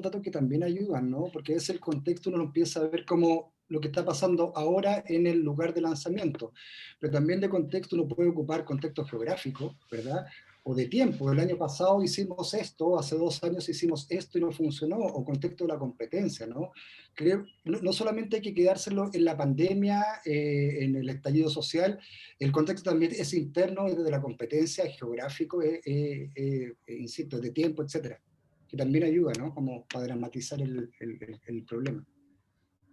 dato que también ayudan, ¿no? Porque es el contexto, uno lo empieza a ver como lo que está pasando ahora en el lugar de lanzamiento, pero también de contexto uno puede ocupar contexto geográfico, ¿verdad? O de tiempo, el año pasado hicimos esto, hace 2 años hicimos esto y no funcionó, o contexto de la competencia, ¿no? Creo, no solamente hay que quedárselo en la pandemia, en el estallido social, el contexto también es interno, es desde la competencia, es geográfico, insisto, de tiempo, etcétera, que también ayuda, ¿no? Como para dramatizar el problema.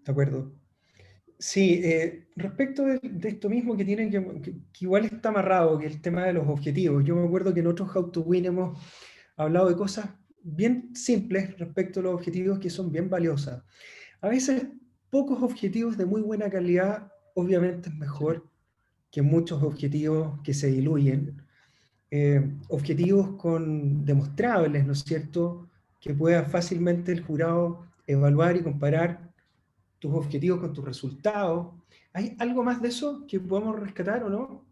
De acuerdo. Sí, respecto de esto mismo que tiene que igual está amarrado, que el tema de los objetivos. Yo me acuerdo que en otros How to Win hemos hablado de cosas bien simples respecto a los objetivos que son bien valiosas. A veces pocos objetivos de muy buena calidad obviamente es mejor que muchos objetivos que se diluyen. Objetivos demostrables, ¿no es cierto?, que pueda fácilmente el jurado evaluar y comparar tus objetivos con tus resultados. ¿Hay algo más de eso que podamos rescatar o no?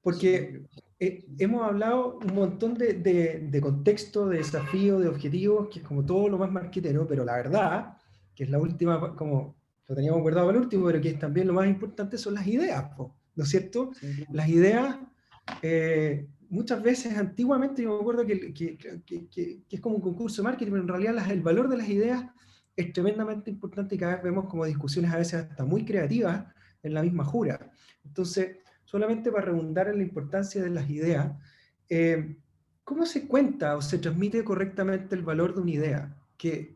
Porque hemos hablado un montón de contexto, de desafío, de objetivos, que es como todo lo más marquetero, pero la verdad, que es la última, como lo teníamos guardado para el último, pero que es también lo más importante, son las ideas, ¿no es cierto? Las ideas, muchas veces, antiguamente, yo me acuerdo que es como un concurso de marketing, pero en realidad el valor de las ideas es tremendamente importante y cada vez vemos como discusiones a veces hasta muy creativas en la misma jura. Entonces, solamente para redundar en la importancia de las ideas, ¿cómo se cuenta o se transmite correctamente el valor de una idea? Que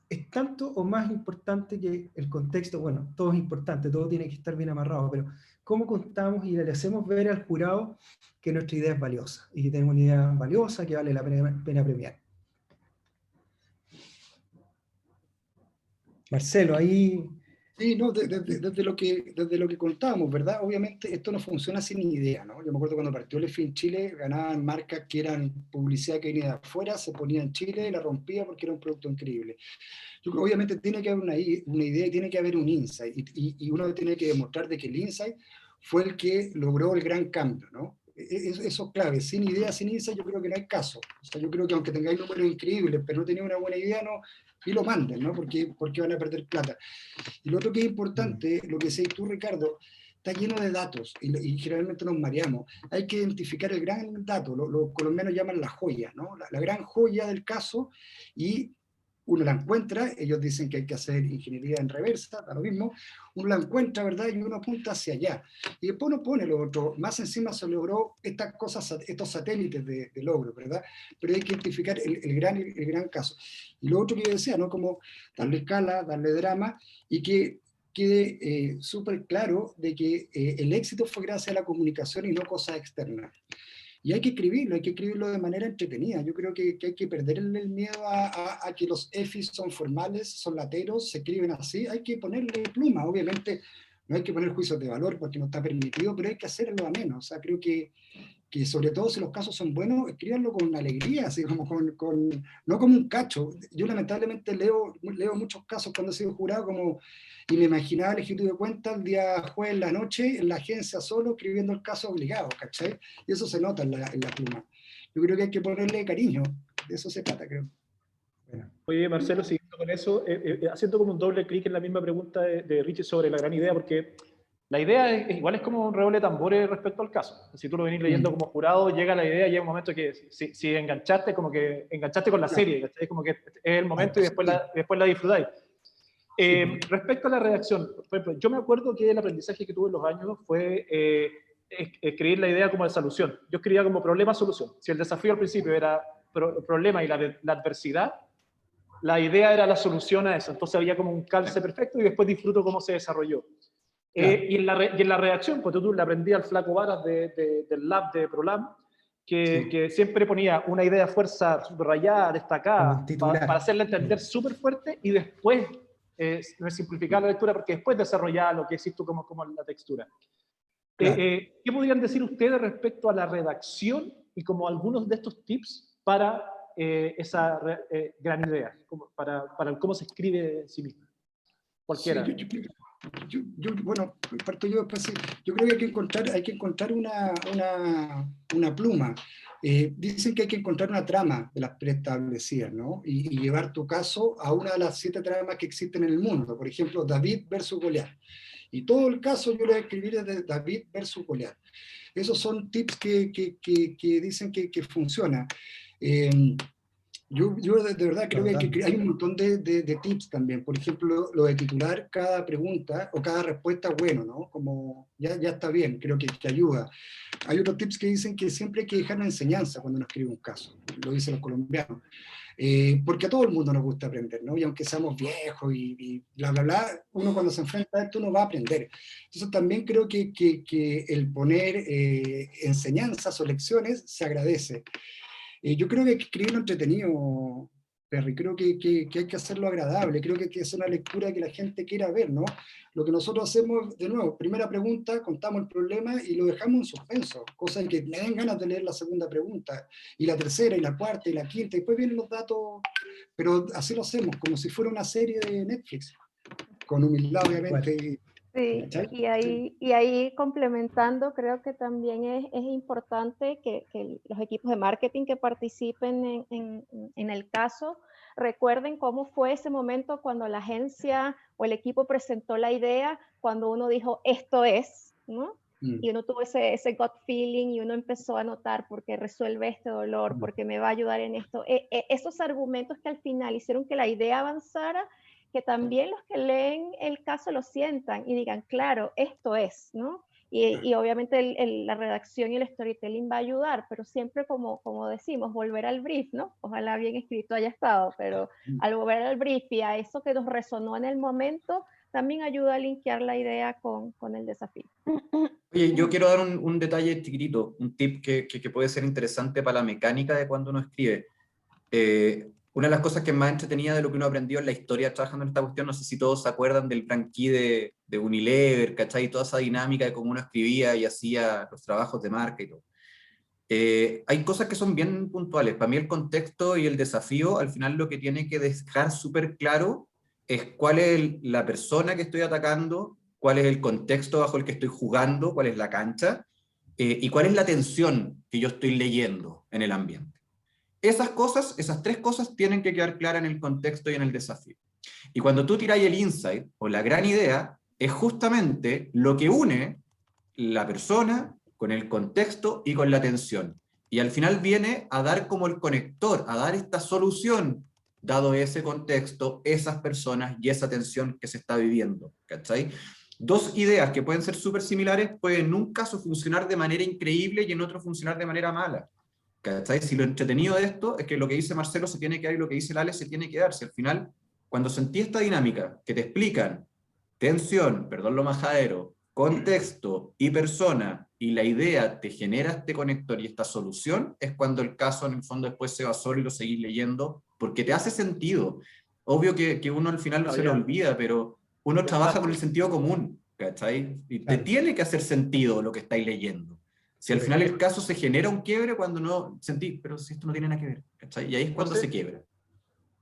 es tanto o más importante que el contexto. Bueno, todo es importante, todo tiene que estar bien amarrado, pero ¿cómo contamos y le hacemos ver al jurado que nuestra idea es valiosa y que tenemos una idea valiosa que vale la pena premiar? Marcelo, ahí... Sí, no, desde lo que contábamos, ¿verdad? Obviamente esto no funciona sin idea, ¿no? Yo me acuerdo cuando partió el EFI en Chile, ganaban marcas que eran publicidad que venía de afuera, se ponía en Chile y la rompía porque era un producto increíble. Yo creo, obviamente tiene que haber una idea y tiene que haber un insight, y uno tiene que demostrar de que el insight fue el que logró el gran cambio, ¿no? Eso es clave. Sin idea, sin insight, yo creo que no hay caso. O sea, yo creo que aunque tengáis números increíbles, pero no tenéis una buena idea, no, y lo manden, ¿no? Porque van a perder plata. Y lo otro que es importante, lo que decís tú, Ricardo, está lleno de datos y generalmente nos mareamos. Hay que identificar el gran dato, los colombianos llaman la joya, ¿no? La gran joya del caso, y uno la encuentra, ellos dicen que hay que hacer ingeniería en reversa, da lo mismo, uno la encuentra, ¿verdad? Y uno apunta hacia allá. Y después uno pone lo otro, más encima se logró estas cosas, estos satélites de logro, ¿verdad? Pero hay que identificar el gran caso. Y lo otro que yo decía, ¿no? Como darle escala, darle drama, y que quede súper claro de que el éxito fue gracias a la comunicación y no cosas externas. Y hay que escribirlo de manera entretenida. Yo creo que hay que perderle el miedo a que los EFIs son formales, son lateros, se escriben así. Hay que ponerle pluma. Obviamente no hay que poner juicios de valor porque no está permitido, pero hay que hacerlo ameno. O sea, creo que sobre todo si los casos son buenos, escríbanlo con alegría, así como no como un cacho. Yo lamentablemente leo muchos casos cuando he sido jurado, y me imaginaba el ejecutivo de cuentas el día jueves en la noche, en la agencia solo, escribiendo el caso obligado, ¿cachai? Y eso se nota en la pluma. Yo creo que hay que ponerle cariño, de eso se trata, creo. Bueno. Oye, Marcelo, siguiendo con eso, haciendo como un doble clic en la misma pregunta de Richie sobre la gran idea, porque la idea igual es como un redoble de tambores respecto al caso. Si tú lo venís leyendo como jurado, llega la idea, llega un momento que si enganchaste, como que enganchaste con la serie, es como que es el momento y después la disfrutáis. Respecto a la redacción, por ejemplo, yo me acuerdo que el aprendizaje que tuve en los años fue escribir la idea como de solución. Yo escribía como problema-solución. Si el desafío al principio era problema y la adversidad, la idea era la solución a eso. Entonces había como un calce perfecto y después disfruto cómo se desarrolló. Y en la redacción, pues tú le aprendí al flaco Varas del lab de ProLab, que siempre ponía una idea fuerza subrayada, destacada, para hacerla entender súper fuerte y después simplificar la lectura, porque después desarrollaba lo que decís tú como la textura. Claro. ¿Qué podrían decir ustedes respecto a la redacción y como algunos de estos tips para esa gran idea, para cómo se escribe en sí misma? Cualquiera. Sí, bueno, parto yo después. Yo creo que hay que encontrar una pluma. Dicen que hay que encontrar una trama de las preestablecidas, ¿no? Y llevar tu caso a una de las 7 tramas que existen en el mundo. Por ejemplo, David versus Goliat. Y todo el caso yo lo voy a escribir desde David versus Goliat. Esos son tips que dicen que funciona. Yo de verdad creo que hay un montón de tips también. Por ejemplo, lo de titular cada pregunta o cada respuesta, bueno, ¿no? Como ya está bien, creo que ayuda. Hay otros tips que dicen que siempre hay que dejar una enseñanza cuando uno escribe un caso, lo dicen los colombianos. Porque a todo el mundo nos gusta aprender, ¿no? Y aunque seamos viejos y bla, bla, bla, uno cuando se enfrenta a esto no va a aprender. Entonces también creo que el poner enseñanzas o lecciones se agradece. Yo creo que hay que escribirlo entretenido, Perry, creo que hay que hacerlo agradable, creo que hay que hacer una lectura que la gente quiera ver, ¿no? Lo que nosotros hacemos, de nuevo, primera pregunta, contamos el problema y lo dejamos en suspenso, cosa en que le den ganas de leer la segunda pregunta, y la tercera, y la cuarta, y la quinta, y después vienen los datos, pero así lo hacemos, como si fuera una serie de Netflix, con humildad, obviamente. Sí, y ahí complementando, creo que también es importante que los equipos de marketing que participen en el caso recuerden cómo fue ese momento cuando la agencia o el equipo presentó la idea, cuando uno dijo, esto es, ¿no? Y uno tuvo ese gut feeling y uno empezó a notar porque resuelve este dolor, porque me va a ayudar en esto. Esos argumentos que al final hicieron que la idea avanzara, que también los que leen el caso lo sientan y digan, claro, esto es, ¿no? Y obviamente la redacción y el storytelling va a ayudar, pero siempre como decimos, volver al brief, ¿no? Ojalá bien escrito haya estado, pero al volver al brief y a eso que nos resonó en el momento, también ayuda a linkear la idea con el desafío. Oye, yo quiero dar un detalle chiquitito, un tip que puede ser interesante para la mecánica de cuando uno escribe. Una de las cosas que más entretenida de lo que uno aprendió en la historia trabajando en esta cuestión, no sé si todos se acuerdan del Frankie de Unilever, ¿cachai? Toda esa dinámica de cómo uno escribía y hacía los trabajos de marca y todo. Hay cosas que son bien puntuales. Para mí el contexto y el desafío, al final lo que tiene que dejar súper claro es cuál es la persona que estoy atacando, cuál es el contexto bajo el que estoy jugando, cuál es la cancha, y cuál es la tensión que yo estoy leyendo en el ambiente. Esas cosas, esas tres cosas tienen que quedar claras en el contexto y en el desafío. Y cuando tú tiráis el insight o la gran idea, es justamente lo que une la persona con el contexto y con la tensión. Y al final viene a dar como el conector, a dar esta solución, dado ese contexto, esas personas y esa tensión que se está viviendo. ¿Cachai? Dos ideas que pueden ser súper similares pueden en un caso funcionar de manera increíble y en otro funcionar de manera mala. ¿Cachai? Si lo entretenido de esto es que lo que dice Marcelo se tiene que dar y lo que dice el Ale se tiene que dar. Si al final, cuando sentí esta dinámica que te explican tensión, perdón lo majadero, contexto y persona, y la idea te genera este conector y esta solución, es cuando el caso en el fondo después se va solo y lo seguís leyendo, porque te hace sentido. Obvio que uno al final no se lo olvida, pero uno trabaja con el sentido común, ¿cachai? Y te tiene que hacer sentido lo que estáis leyendo. Si al final el caso se genera un quiebre cuando no sentí, pero si esto no tiene nada que ver, ¿cachai? Y ahí es cuando se quiebra.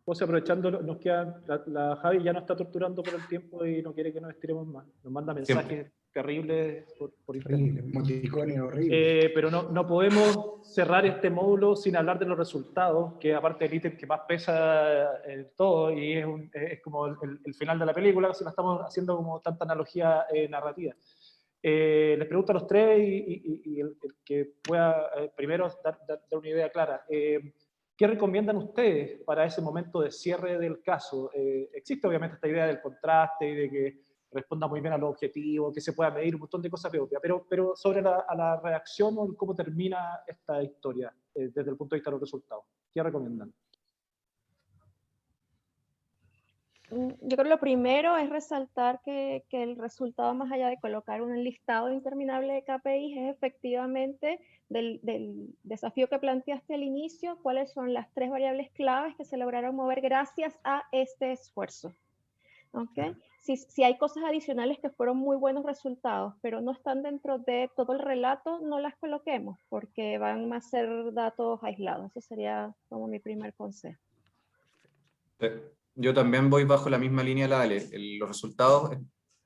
José, aprovechando, nos queda, la Javi ya nos está torturando por el tiempo y no quiere que nos estiremos más. Nos manda mensajes terribles por internet. Pero no podemos cerrar este módulo sin hablar de los resultados, que aparte del ítem que más pesa todo, y es como el final de la película, si la estamos haciendo como tanta analogía narrativa. Les pregunto a los tres y el que pueda primero dar una idea clara. ¿Qué recomiendan ustedes para ese momento de cierre del caso? Existe obviamente esta idea del contraste y de que responda muy bien a los objetivos, que se pueda medir un montón de cosas propias, pero sobre la reacción o cómo termina esta historia desde el punto de vista de los resultados. ¿Qué recomiendan? Yo creo que lo primero es resaltar que el resultado, más allá de colocar un listado interminable de KPIs, es efectivamente del desafío que planteaste al inicio, cuáles son las 3 variables claves que se lograron mover gracias a este esfuerzo. ¿Okay? Si hay cosas adicionales que fueron muy buenos resultados, pero no están dentro de todo el relato, no las coloquemos, porque van a ser datos aislados. Eso sería como mi primer consejo. Yo también voy bajo la misma línea de la Ale. Los resultados,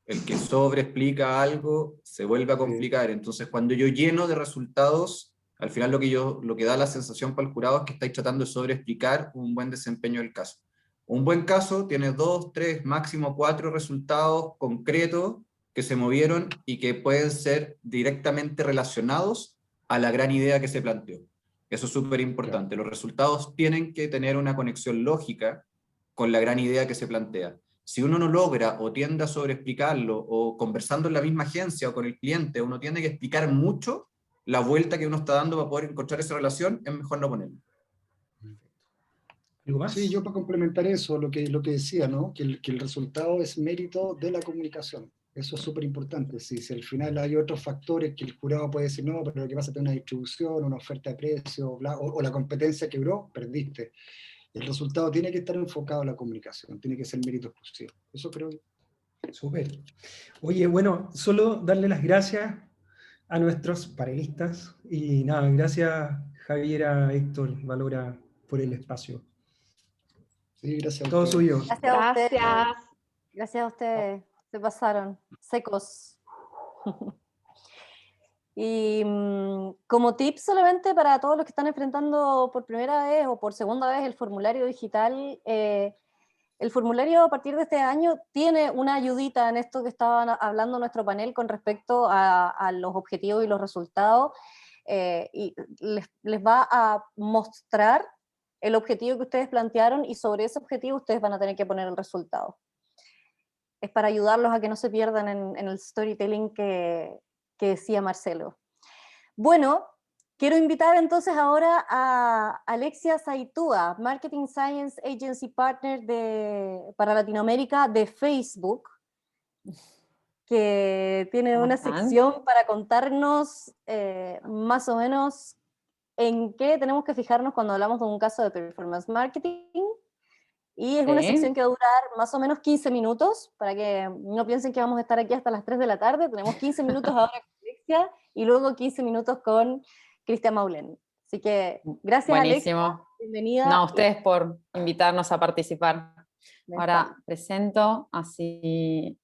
el que sobreexplica algo se vuelve a complicar. Entonces, cuando yo lleno de resultados, al final lo que da la sensación para el jurado es que estáis tratando de sobreexplicar un buen desempeño del caso. Un buen caso tiene 2, 3, máximo 4 resultados concretos que se movieron y que pueden ser directamente relacionados a la gran idea que se planteó. Eso es súper importante. Los resultados tienen que tener una conexión lógica con la gran idea que se plantea. Si uno no logra o tiende a sobreexplicarlo, o conversando en la misma agencia o con el cliente, uno tiene que explicar mucho la vuelta que uno está dando para poder encontrar esa relación, es mejor no ponerlo. ¿Algo más? Sí, yo para complementar eso, lo que decía, ¿no? Que el resultado es mérito de la comunicación. Eso es súper importante. Si al final hay otros factores que el jurado puede decir, no, pero lo que pasa es que una distribución, una oferta de precio, bla, o la competencia quebró, perdiste. El resultado tiene que estar enfocado en la comunicación, tiene que ser mérito exclusivo. Eso creo que... Súper. Oye, bueno, solo darle las gracias a nuestros panelistas y nada, gracias Javiera, Héctor, Valora por el espacio. Sí, gracias a Todo ustedes. suyo. Gracias a ustedes. Gracias. Gracias a ustedes. Se pasaron secos. Y como tip solamente para todos los que están enfrentando por primera vez o por segunda vez el formulario digital, el formulario a partir de este año tiene una ayudita en esto que estaban hablando nuestro panel con respecto a los objetivos y los resultados, y les va a mostrar el objetivo que ustedes plantearon y sobre ese objetivo ustedes van a tener que poner el resultado. Es para ayudarlos a que no se pierdan en el storytelling que decía Marcelo. Bueno, quiero invitar entonces ahora a Alexia Saitúa, Marketing Science Agency Partner para Latinoamérica de Facebook, que tiene una sección para contarnos más o menos en qué tenemos que fijarnos cuando hablamos de un caso de performance marketing. Y es una sección que va a durar más o menos 15 minutos, para que no piensen que vamos a estar aquí hasta las 3 de la tarde. Tenemos 15 minutos ahora con Alexia y luego 15 minutos con Cristian Maulén. Así que gracias, buenísimo. Alexia. Bienvenida. No, a ustedes por invitarnos a participar. Ahora presento, así...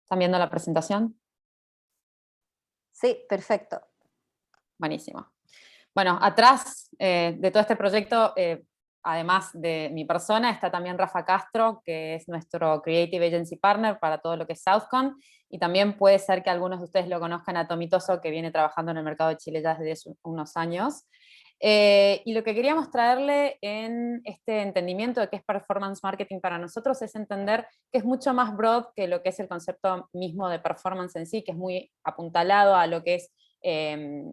¿Están viendo la presentación? Sí, perfecto. Buenísimo. Bueno, atrás de todo este proyecto, además de mi persona, está también Rafa Castro, que es nuestro Creative Agency Partner para todo lo que es Southcon, y también puede ser que algunos de ustedes lo conozcan a Tommy Toso, que viene trabajando en el mercado de Chile ya desde unos años. Y lo que queríamos traerle en este entendimiento de qué es performance marketing para nosotros es entender que es mucho más broad que lo que es el concepto mismo de performance en sí, que es muy apuntalado a lo que es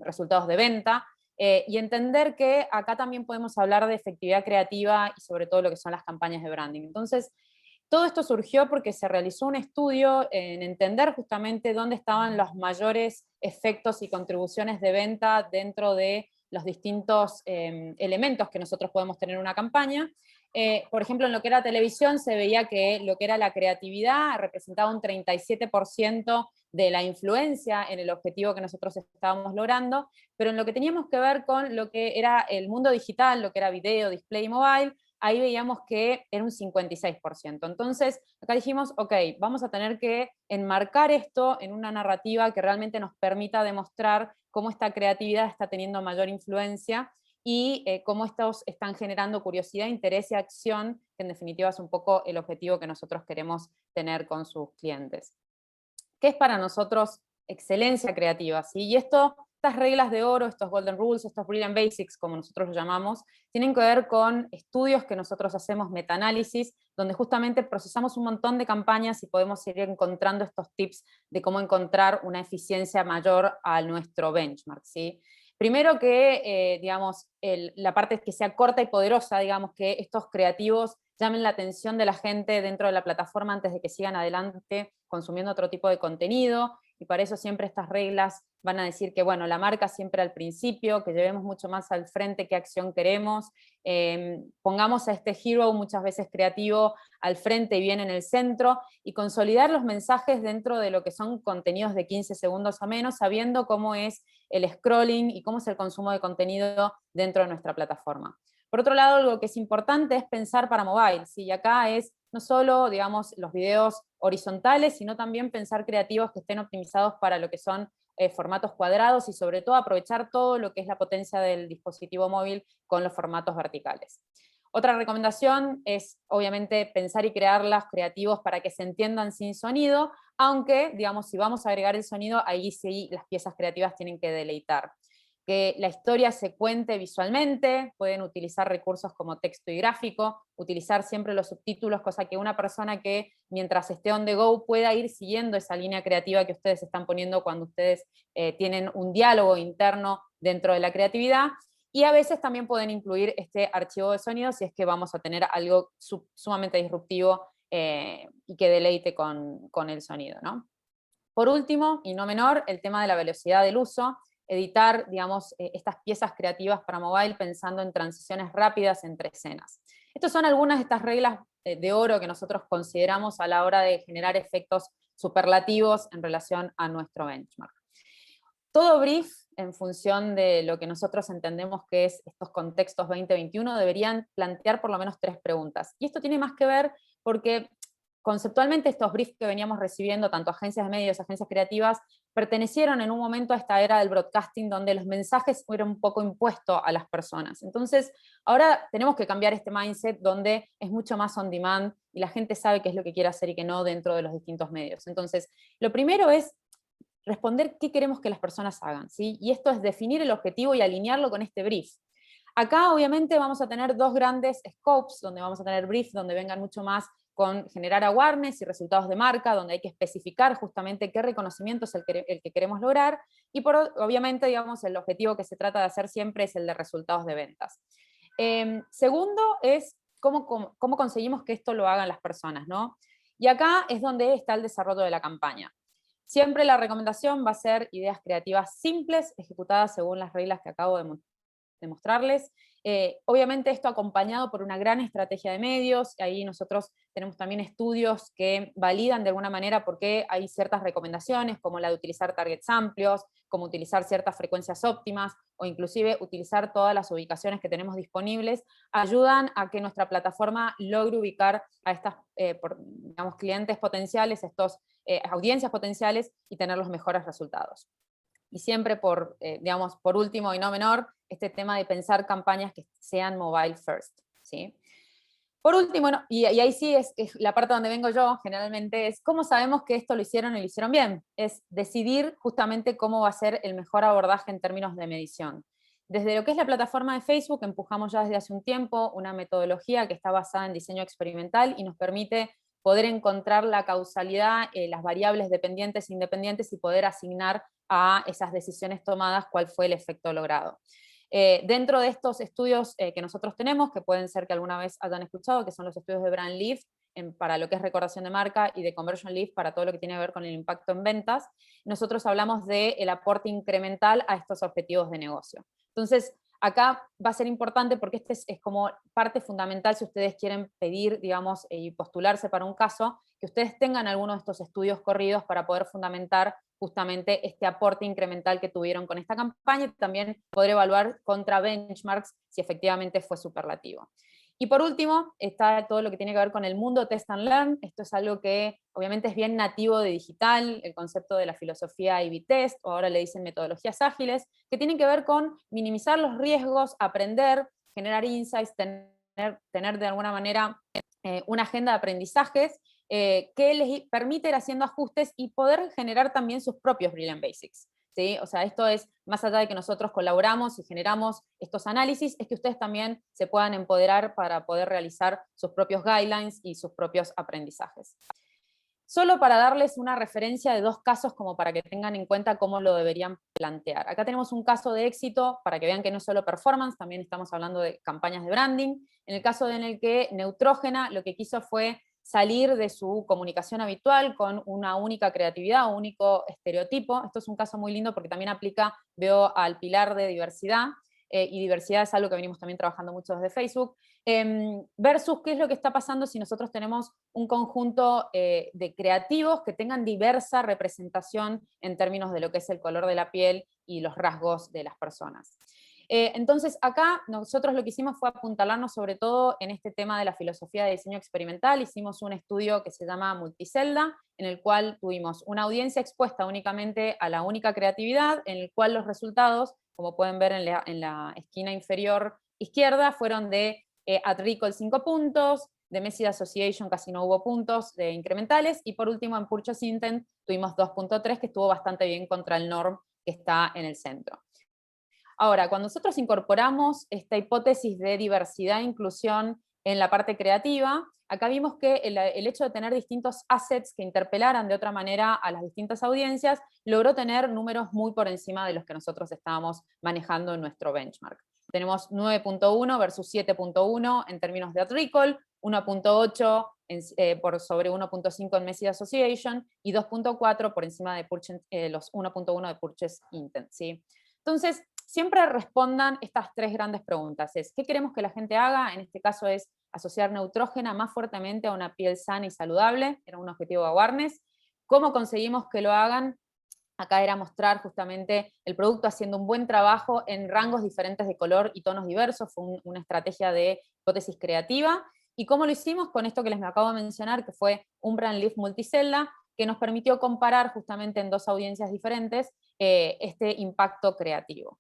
resultados de venta, y entender que acá también podemos hablar de efectividad creativa y sobre todo lo que son las campañas de branding. Entonces, todo esto surgió porque se realizó un estudio en entender justamente dónde estaban los mayores efectos y contribuciones de venta dentro de los distintos elementos que nosotros podemos tener en una campaña. Por ejemplo, en lo que era televisión se veía que lo que era la creatividad representaba un 37% de la influencia en el objetivo que nosotros estábamos logrando, pero en lo que teníamos que ver con lo que era el mundo digital, lo que era video, display y mobile, ahí veíamos que era un 56%. Entonces, acá dijimos, ok, vamos a tener que enmarcar esto en una narrativa que realmente nos permita demostrar cómo esta creatividad está teniendo mayor influencia y cómo estos están generando curiosidad, interés y acción, que en definitiva es un poco el objetivo que nosotros queremos tener con sus clientes. ¿Qué es para nosotros excelencia creativa? ¿Sí? Y estas reglas de oro, estos golden rules, estos brilliant basics, como nosotros los llamamos, tienen que ver con estudios que nosotros hacemos, metaanálisis, donde justamente procesamos un montón de campañas y podemos ir encontrando estos tips de cómo encontrar una eficiencia mayor a nuestro benchmark, ¿sí? Primero que, digamos, la parte que sea corta y poderosa, digamos, que estos creativos llamen la atención de la gente dentro de la plataforma antes de que sigan adelante consumiendo otro tipo de contenido, y para eso siempre estas reglas van a decir que, bueno, la marca siempre al principio, que llevemos mucho más al frente qué acción queremos, pongamos a este hero muchas veces creativo al frente y bien en el centro, y consolidar los mensajes dentro de lo que son contenidos de 15 segundos o menos, sabiendo cómo es el scrolling y cómo es el consumo de contenido dentro de nuestra plataforma. Por otro lado, algo que es importante es pensar para mobile, ¿sí? Y acá es no solo, digamos, los videos horizontales, sino también pensar creativos que estén optimizados para lo que son formatos cuadrados y sobre todo aprovechar todo lo que es la potencia del dispositivo móvil con los formatos verticales. Otra recomendación es, obviamente, pensar y crearlas creativos para que se entiendan sin sonido, aunque, digamos, si vamos a agregar el sonido, ahí sí las piezas creativas tienen que deleitar. Que la historia se cuente visualmente, pueden utilizar recursos como texto y gráfico, utilizar siempre los subtítulos, cosa que una persona que mientras esté on the go pueda ir siguiendo esa línea creativa que ustedes están poniendo cuando ustedes tienen un diálogo interno dentro de la creatividad, y a veces también pueden incluir este archivo de sonido si es que vamos a tener algo sumamente disruptivo y que deleite con el sonido, ¿no? Por último, y no menor, el tema de la velocidad del uso, editar, digamos, estas piezas creativas para mobile pensando en transiciones rápidas entre escenas. Estas son algunas de estas reglas de oro que nosotros consideramos a la hora de generar efectos superlativos en relación a nuestro benchmark. Todo brief, en función de lo que nosotros entendemos que es estos contextos 2021, deberían plantear por lo menos 3 preguntas. Y esto tiene más que ver porque conceptualmente estos briefs que veníamos recibiendo, tanto agencias de medios, agencias creativas, pertenecieron en un momento a esta era del broadcasting donde los mensajes fueron un poco impuestos a las personas. Entonces, ahora tenemos que cambiar este mindset donde es mucho más on demand y la gente sabe qué es lo que quiere hacer y qué no dentro de los distintos medios. Entonces, lo primero es responder qué queremos que las personas hagan, ¿sí? Y esto es definir el objetivo y alinearlo con este brief. Acá, obviamente, vamos a tener 2 grandes scopes, donde vamos a tener briefs donde vengan mucho más con generar awareness y resultados de marca, donde hay que especificar justamente qué reconocimiento es el que queremos lograr, y obviamente, digamos, el objetivo que se trata de hacer siempre es el de resultados de ventas. Segundo es cómo conseguimos que esto lo hagan las personas, ¿no? Y acá es donde está el desarrollo de la campaña. Siempre la recomendación va a ser ideas creativas simples, ejecutadas según las reglas que acabo de mostrarles. Obviamente esto acompañado por una gran estrategia de medios, ahí nosotros tenemos también estudios que validan de alguna manera por qué hay ciertas recomendaciones, como la de utilizar targets amplios, como utilizar ciertas frecuencias óptimas, o inclusive utilizar todas las ubicaciones que tenemos disponibles, ayudan a que nuestra plataforma logre ubicar a estas digamos, clientes potenciales, audiencias potenciales, y tener los mejores resultados. Y siempre digamos, por último y no menor, este tema de pensar campañas que sean mobile first, ¿sí? Por último, y ahí sí es la parte donde vengo yo, generalmente, es cómo sabemos que esto lo hicieron y lo hicieron bien. Es decidir justamente cómo va a ser el mejor abordaje en términos de medición. Desde lo que es la plataforma de Facebook, empujamos ya desde hace un tiempo una metodología que está basada en diseño experimental y nos permite poder encontrar la causalidad, las variables dependientes e independientes, y poder asignar a esas decisiones tomadas cuál fue el efecto logrado. Dentro de estos estudios que nosotros tenemos, que pueden ser que alguna vez hayan escuchado, que son los estudios de Brand Lift para lo que es recordación de marca, y de Conversion Lift para todo lo que tiene que ver con el impacto en ventas, nosotros hablamos del aporte incremental a estos objetivos de negocio. Entonces, acá va a ser importante porque este es como parte fundamental si ustedes quieren pedir, digamos, y postularse para un caso, que ustedes tengan alguno de estos estudios corridos para poder fundamentar justamente este aporte incremental que tuvieron con esta campaña, y también poder evaluar contra benchmarks si efectivamente fue superlativo. Y por último, está todo lo que tiene que ver con el mundo Test and Learn. Esto es algo que obviamente es bien nativo de digital, el concepto de la filosofía A/B Test, o ahora le dicen metodologías ágiles, que tienen que ver con minimizar los riesgos, aprender, generar insights, tener de alguna manera una agenda de aprendizajes que les permite ir haciendo ajustes y poder generar también sus propios Brilliant Basics. ¿Sí? O sea, esto es, más allá de que nosotros colaboramos y generamos estos análisis, es que ustedes también se puedan empoderar para poder realizar sus propios guidelines y sus propios aprendizajes. Solo para darles una referencia de 2 casos como para que tengan en cuenta cómo lo deberían plantear. Acá tenemos un caso de éxito para que vean que no es solo performance, también estamos hablando de campañas de branding. En el caso en el que Neutrógena lo que quiso fue salir de su comunicación habitual con una única creatividad, un único estereotipo. Esto es un caso muy lindo porque también aplica, veo, al pilar de diversidad, y diversidad es algo que venimos también trabajando mucho desde Facebook, versus qué es lo que está pasando si nosotros tenemos un conjunto de creativos que tengan diversa representación en términos de lo que es el color de la piel y los rasgos de las personas. Entonces acá nosotros lo que hicimos fue apuntalarnos sobre todo en este tema de la filosofía de diseño experimental. Hicimos un estudio que se llama Multicelda, en el cual tuvimos una audiencia expuesta únicamente a la única creatividad, en el cual los resultados, como pueden ver en la esquina inferior izquierda, fueron de Ad Recall 5 puntos, de Message Association casi no hubo puntos de incrementales, y por último en Purchase Intent tuvimos 2.3, que estuvo bastante bien contra el norm que está en el centro. Ahora, cuando nosotros incorporamos esta hipótesis de diversidad e inclusión en la parte creativa, acá vimos que el hecho de tener distintos assets que interpelaran de otra manera a las distintas audiencias, logró tener números muy por encima de los que nosotros estábamos manejando en nuestro benchmark. Tenemos 9.1 versus 7.1 en términos de Ad Recall, 1.8 por sobre 1.5 en Message Association y 2.4 por encima de los 1.1 de Purchase Intent, ¿sí? Entonces, siempre respondan estas tres grandes preguntas. ¿Qué queremos que la gente haga? En este caso es asociar Neutrógena más fuertemente a una piel sana y saludable, era un objetivo de awareness. ¿Cómo conseguimos que lo hagan? Acá era mostrar justamente el producto haciendo un buen trabajo en rangos diferentes de color y tonos diversos, fue una estrategia de hipótesis creativa. ¿Y cómo lo hicimos? Con esto que les acabo de mencionar, que fue un brand lift multicelda, que nos permitió comparar justamente en dos audiencias diferentes este impacto creativo.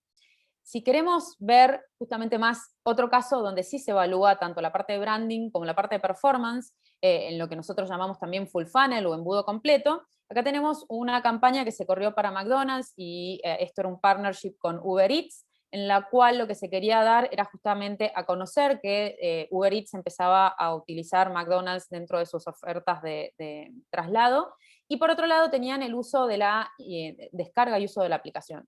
Si queremos ver justamente más otro caso donde sí se evalúa tanto la parte de branding como la parte de performance, en lo que nosotros llamamos también full funnel o embudo completo, acá tenemos una campaña que se corrió para McDonald's y esto era un partnership con Uber Eats, en la cual lo que se quería dar era justamente a conocer que Uber Eats empezaba a utilizar McDonald's dentro de sus ofertas de traslado, y por otro lado tenían el uso de la descarga y uso de la aplicación.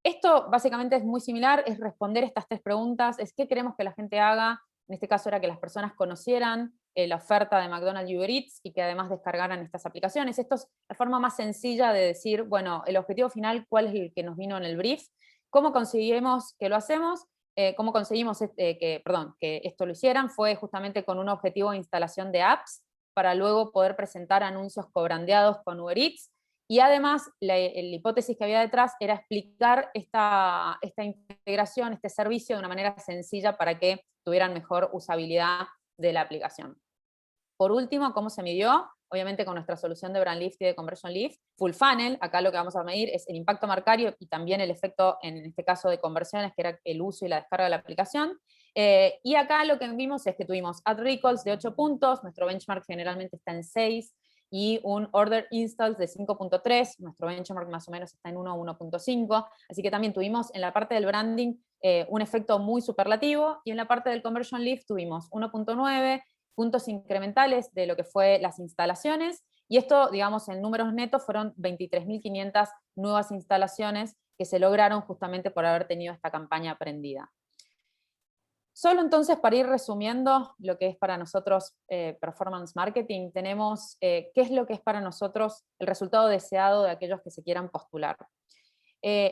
Esto básicamente es muy similar, es responder estas tres preguntas, es qué queremos que la gente haga, en este caso era que las personas conocieran la oferta de McDonald's y Uber Eats y que además descargaran estas aplicaciones. Esto es la forma más sencilla de decir, bueno, el objetivo final, ¿cuál es el que nos vino en el brief? ¿Cómo conseguimos que lo hacemos? ¿Cómo conseguimos que esto lo hicieran? Fue justamente con un objetivo de instalación de apps para luego poder presentar anuncios cobrandeados con Uber Eats. Y además, la hipótesis que había detrás era explicar esta integración, este servicio de una manera sencilla para que tuvieran mejor usabilidad de la aplicación. Por último, ¿cómo se midió? Obviamente con nuestra solución de Brand Lift y de Conversion Lift. Full Funnel, acá lo que vamos a medir es el impacto marcario y también el efecto, en este caso de conversiones, que era el uso y la descarga de la aplicación. Y acá lo que vimos es que tuvimos ad recalls de 8 puntos, nuestro benchmark generalmente está en 6, y un order installs de 5.3, nuestro benchmark más o menos está en 1 o 1.5, así que también tuvimos en la parte del branding un efecto muy superlativo, y en la parte del conversion lift tuvimos 1.9 puntos incrementales de lo que fue las instalaciones, y esto, digamos, en números netos fueron 23.500 nuevas instalaciones que se lograron justamente por haber tenido esta campaña aprendida. Solo entonces, para ir resumiendo lo que es para nosotros performance marketing, tenemos qué es lo que es para nosotros el resultado deseado de aquellos que se quieran postular.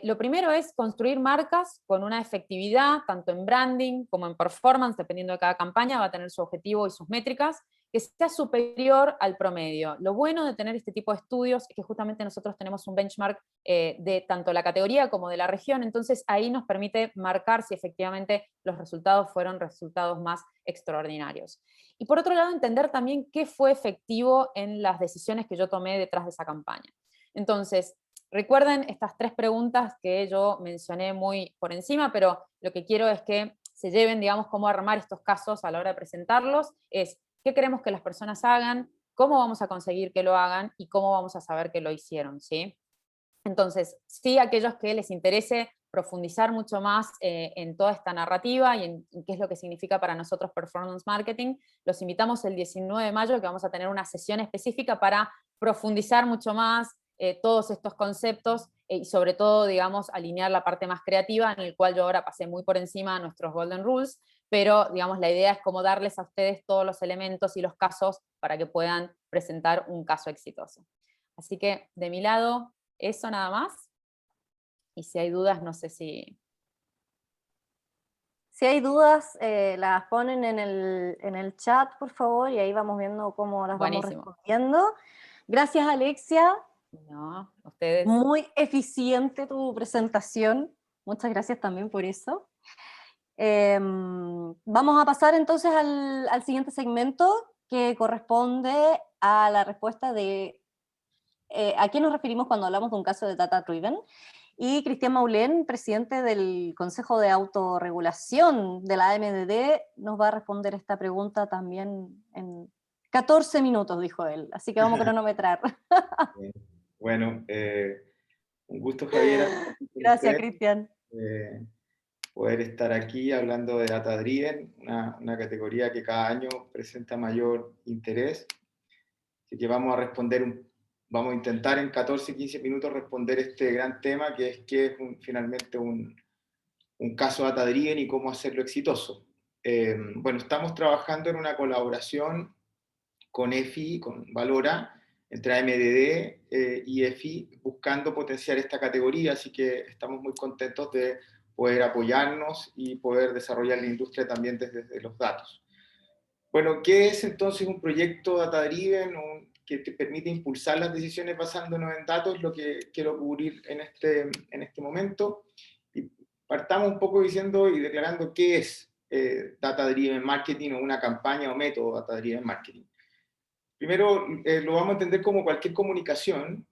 Lo primero es construir marcas con una efectividad, tanto en branding como en performance, dependiendo de cada campaña, va a tener su objetivo y sus métricas, que sea superior al promedio. Lo bueno de tener este tipo de estudios es que justamente nosotros tenemos un benchmark de tanto la categoría como de la región, entonces ahí nos permite marcar si efectivamente los resultados fueron resultados más extraordinarios. Y por otro lado, entender también qué fue efectivo en las decisiones que yo tomé detrás de esa campaña. Entonces, recuerden estas tres preguntas que yo mencioné muy por encima, pero lo que quiero es que se lleven, digamos, cómo armar estos casos a la hora de presentarlos, es qué queremos que las personas hagan, cómo vamos a conseguir que lo hagan y cómo vamos a saber que lo hicieron, ¿sí? Entonces, sí, aquellos que les interese profundizar mucho más en toda esta narrativa y en qué es lo que significa para nosotros performance marketing, los invitamos el 19 de mayo, que vamos a tener una sesión específica para profundizar mucho más todos estos conceptos y sobre todo, digamos, alinear la parte más creativa, en el cual yo ahora pasé muy por encima nuestros Golden Rules, pero, digamos, la idea es cómo darles a ustedes todos los elementos y los casos para que puedan presentar un caso exitoso. Así que, de mi lado, eso nada más. Y si hay dudas, no sé si... Si hay dudas, las ponen en el chat, por favor, y ahí vamos viendo cómo las vamos respondiendo. Gracias, Alexia. No, ustedes. Muy eficiente tu presentación. Muchas gracias también por eso. Vamos a pasar entonces al siguiente segmento, que corresponde a la respuesta de a qué nos referimos cuando hablamos de un caso de Data Driven. Y Cristian Maulén, presidente del Consejo de Autorregulación de la AMDD, nos va a responder esta pregunta también en 14 minutos, dijo él. Así que vamos a cronometrar. Bueno, un gusto, Javiera. Gracias, Cristian. Poder estar aquí hablando de Data Driven, una categoría que cada año presenta mayor interés. Así que vamos a intentar en 14-15 minutos responder este gran tema, que es finalmente un caso Data Driven y cómo hacerlo exitoso. bueno, estamos trabajando en una colaboración con EFI, con Valora, entre AMDD y EFI, buscando potenciar esta categoría, así que estamos muy contentos de poder apoyarnos y poder desarrollar la industria también desde los datos. Bueno, ¿qué es entonces un proyecto data-driven que te permite impulsar las decisiones basándonos en datos? Lo que quiero cubrir en este momento. Y partamos un poco diciendo y declarando qué es data-driven marketing o una campaña o método data-driven marketing. Primero, lo vamos a entender como cualquier comunicación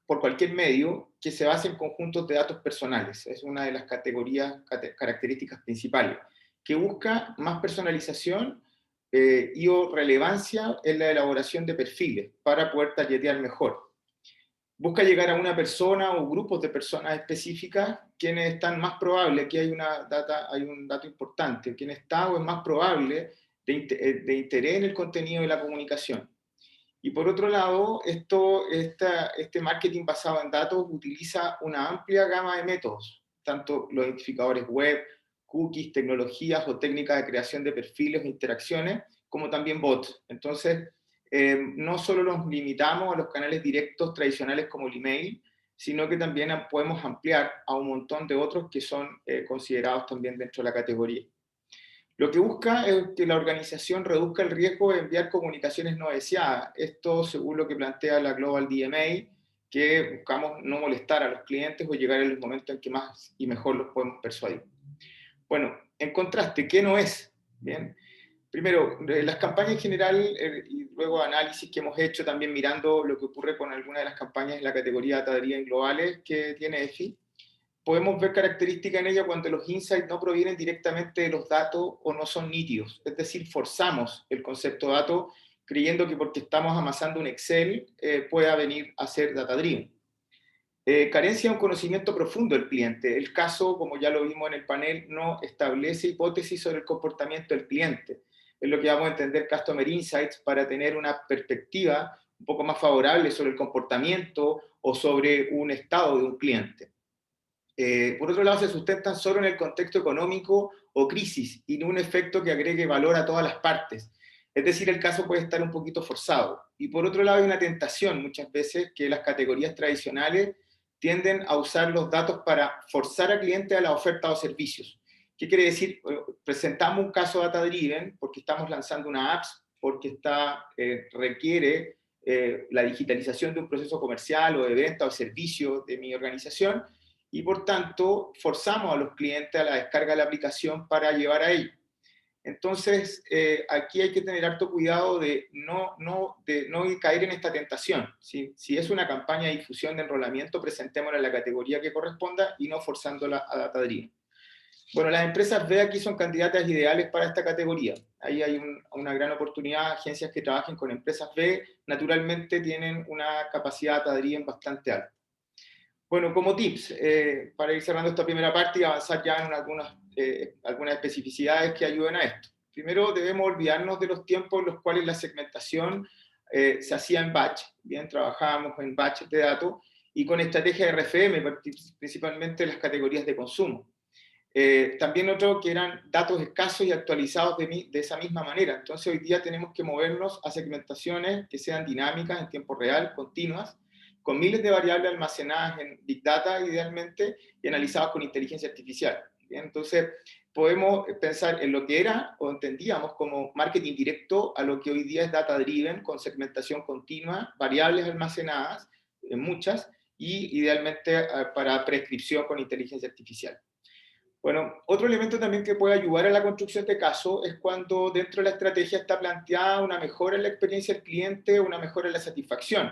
por cualquier medio que se base en conjuntos de datos personales. Es una de las características principales, que busca más personalización y o relevancia en la elaboración de perfiles para poder targetear mejor. Busca llegar a una persona o grupos de personas específicas quienes están más probables, aquí hay un dato importante, quien está o es más probable de interés en el contenido de la comunicación. Y por otro lado, este marketing basado en datos utiliza una amplia gama de métodos, tanto los identificadores web, cookies, tecnologías o técnicas de creación de perfiles o interacciones, como también bots. Entonces, no solo nos limitamos a los canales directos tradicionales como el email, sino que también podemos ampliar a un montón de otros que son considerados también dentro de la categoría. Lo que busca es que la organización reduzca el riesgo de enviar comunicaciones no deseadas. Esto según lo que plantea la Global DMA, que buscamos no molestar a los clientes o llegar en los momentos en que más y mejor los podemos persuadir. Bueno, en contraste, ¿qué no es? Bien. Primero, las campañas en general y luego análisis que hemos hecho también mirando lo que ocurre con algunas de las campañas en la categoría data-driven globales que tiene EFI, podemos ver características en ella cuando los insights no provienen directamente de los datos o no son nítidos. Es decir, forzamos el concepto dato creyendo que porque estamos amasando un Excel pueda venir a ser data-driven. Carencia de un conocimiento profundo del cliente. El caso, como ya lo vimos en el panel, no establece hipótesis sobre el comportamiento del cliente. Es lo que vamos a entender Customer Insights para tener una perspectiva un poco más favorable sobre el comportamiento o sobre un estado de un cliente. Por otro lado, se sustentan solo en el contexto económico o crisis y no un efecto que agregue valor a todas las partes. Es decir, el caso puede estar un poquito forzado. Y por otro lado, hay una tentación muchas veces que las categorías tradicionales tienden a usar los datos para forzar al cliente a la oferta o servicios. ¿Qué quiere decir? Presentamos un caso data-driven porque estamos lanzando una app, porque requiere la digitalización de un proceso comercial o de venta o servicio de mi organización, y por tanto forzamos a los clientes a la descarga de la aplicación para llevar a ello. Entonces, aquí hay que tener harto cuidado de no caer en esta tentación. Si es una campaña de difusión de enrolamiento, presentémosla en la categoría que corresponda y no forzándola a data-driven. Bueno, las empresas B aquí son candidatas ideales para esta categoría. Ahí hay una gran oportunidad. Agencias que trabajen con empresas B naturalmente tienen una capacidad data-driven bastante alta. Bueno, como tips, para ir cerrando esta primera parte y avanzar ya en algunas especificidades que ayuden a esto. Primero, debemos olvidarnos de los tiempos en los cuales la segmentación se hacía en batch. Bien, trabajábamos en batch de datos y con estrategia de RFM, principalmente las categorías de consumo. También otro que eran datos escasos y actualizados de esa misma manera. Entonces, hoy día tenemos que movernos a segmentaciones que sean dinámicas, en tiempo real, continuas, con miles de variables almacenadas en Big Data, idealmente, y analizadas con inteligencia artificial. ¿Bien? Entonces, podemos pensar en lo que era o entendíamos como marketing directo a lo que hoy día es data-driven, con segmentación continua, variables almacenadas, muchas, y idealmente para prescripción con inteligencia artificial. Bueno, otro elemento también que puede ayudar a la construcción de caso es cuando dentro de la estrategia está planteada una mejora en la experiencia del cliente o una mejora en la satisfacción,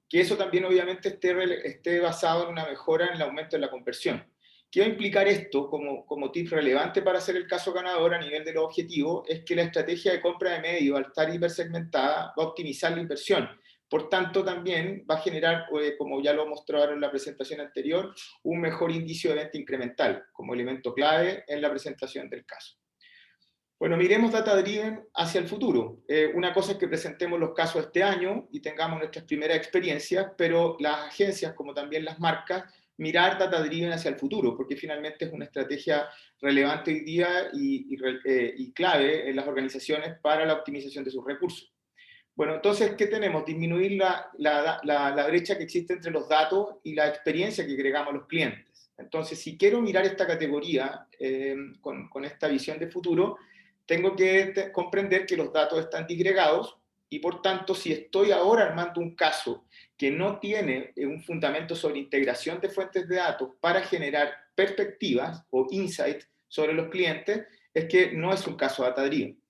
que eso también obviamente esté basado en una mejora en el aumento de la conversión. ¿Qué va a implicar esto como tip relevante para hacer el caso ganador a nivel de los objetivos? Es que la estrategia de compra de medios, al estar hipersegmentada, va a optimizar la inversión. Por tanto, también va a generar, como ya lo mostraron en la presentación anterior, un mejor indicio de venta incremental, como elemento clave en la presentación del caso. Bueno, miremos data-driven hacia el futuro. Una cosa es que presentemos los casos este año y tengamos nuestras primeras experiencias, pero las agencias, como también las marcas, mirar data driven hacia el futuro, porque finalmente es una estrategia relevante hoy día y clave en las organizaciones para la optimización de sus recursos. Bueno, entonces, ¿qué tenemos? Disminuir la brecha que existe entre los datos y la experiencia que agregamos a los clientes. Entonces, si quiero mirar esta categoría con esta visión de futuro, tengo que comprender que los datos están disgregados y, por tanto, si estoy ahora armando un caso que no tiene un fundamento sobre integración de fuentes de datos para generar perspectivas o insights sobre los clientes, es que no es un caso data-driven.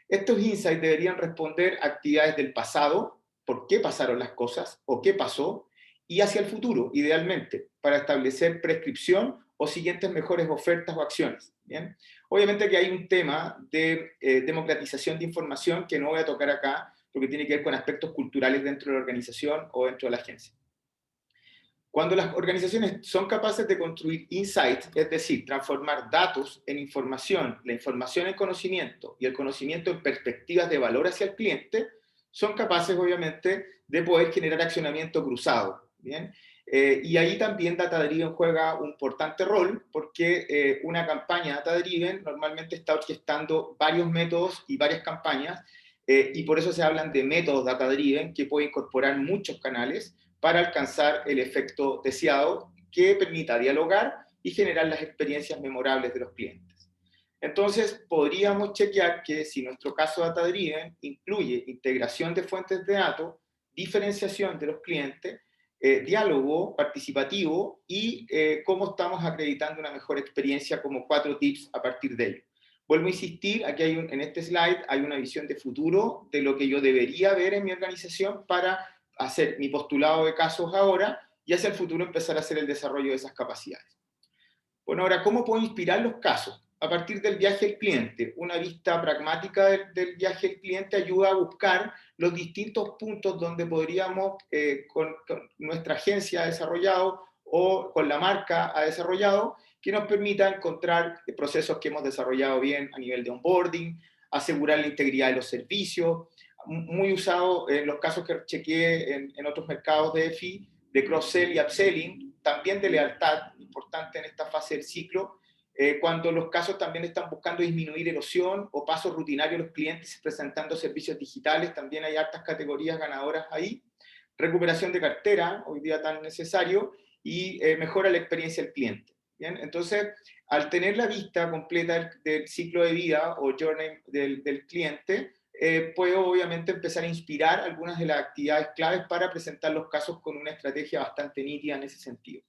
Estos insights deberían responder a actividades del pasado, por qué pasaron las cosas o qué pasó, y hacia el futuro, idealmente, para establecer prescripción o siguientes mejores ofertas o acciones. ¿Bien? Obviamente que hay un tema de democratización de información que no voy a tocar acá, porque tiene que ver con aspectos culturales dentro de la organización o dentro de la agencia. Cuando las organizaciones son capaces de construir insights, es decir, transformar datos en información, la información en conocimiento y el conocimiento en perspectivas de valor hacia el cliente, son capaces, obviamente, de poder generar accionamiento cruzado. ¿Bien? Y ahí también Data Driven juega un importante rol, porque una campaña Data Driven normalmente está orquestando varios métodos y varias campañas, y por eso se hablan de métodos Data Driven, que pueden incorporar muchos canales para alcanzar el efecto deseado que permita dialogar y generar las experiencias memorables de los clientes. Entonces, podríamos chequear que si nuestro caso Data Driven incluye integración de fuentes de datos, diferenciación de los clientes, diálogo participativo y cómo estamos acreditando una mejor experiencia, como 4 tips a partir de ello. Vuelvo a insistir, aquí en este slide hay una visión de futuro de lo que yo debería ver en mi organización para hacer mi postulado de casos ahora y hacia el futuro empezar a hacer el desarrollo de esas capacidades. Bueno, ahora, ¿cómo puedo inspirar los casos? A partir del viaje del cliente. Una vista pragmática del viaje del cliente ayuda a buscar los distintos puntos donde podríamos, con nuestra agencia ha desarrollado o con la marca ha desarrollado, que nos permita encontrar procesos que hemos desarrollado bien a nivel de onboarding, asegurar la integridad de los servicios, muy usado en los casos que chequeé en otros mercados de EFI, de cross-sell y upselling, también de lealtad, importante en esta fase del ciclo, cuando los casos también están buscando disminuir erosión o pasos rutinarios de los clientes presentando servicios digitales, también hay hartas categorías ganadoras ahí. Recuperación de cartera, hoy día tan necesario, y mejora la experiencia del cliente. ¿Bien? Entonces, al tener la vista completa del ciclo de vida o journey del cliente, puedo obviamente empezar a inspirar algunas de las actividades claves para presentar los casos con una estrategia bastante nítida en ese sentido.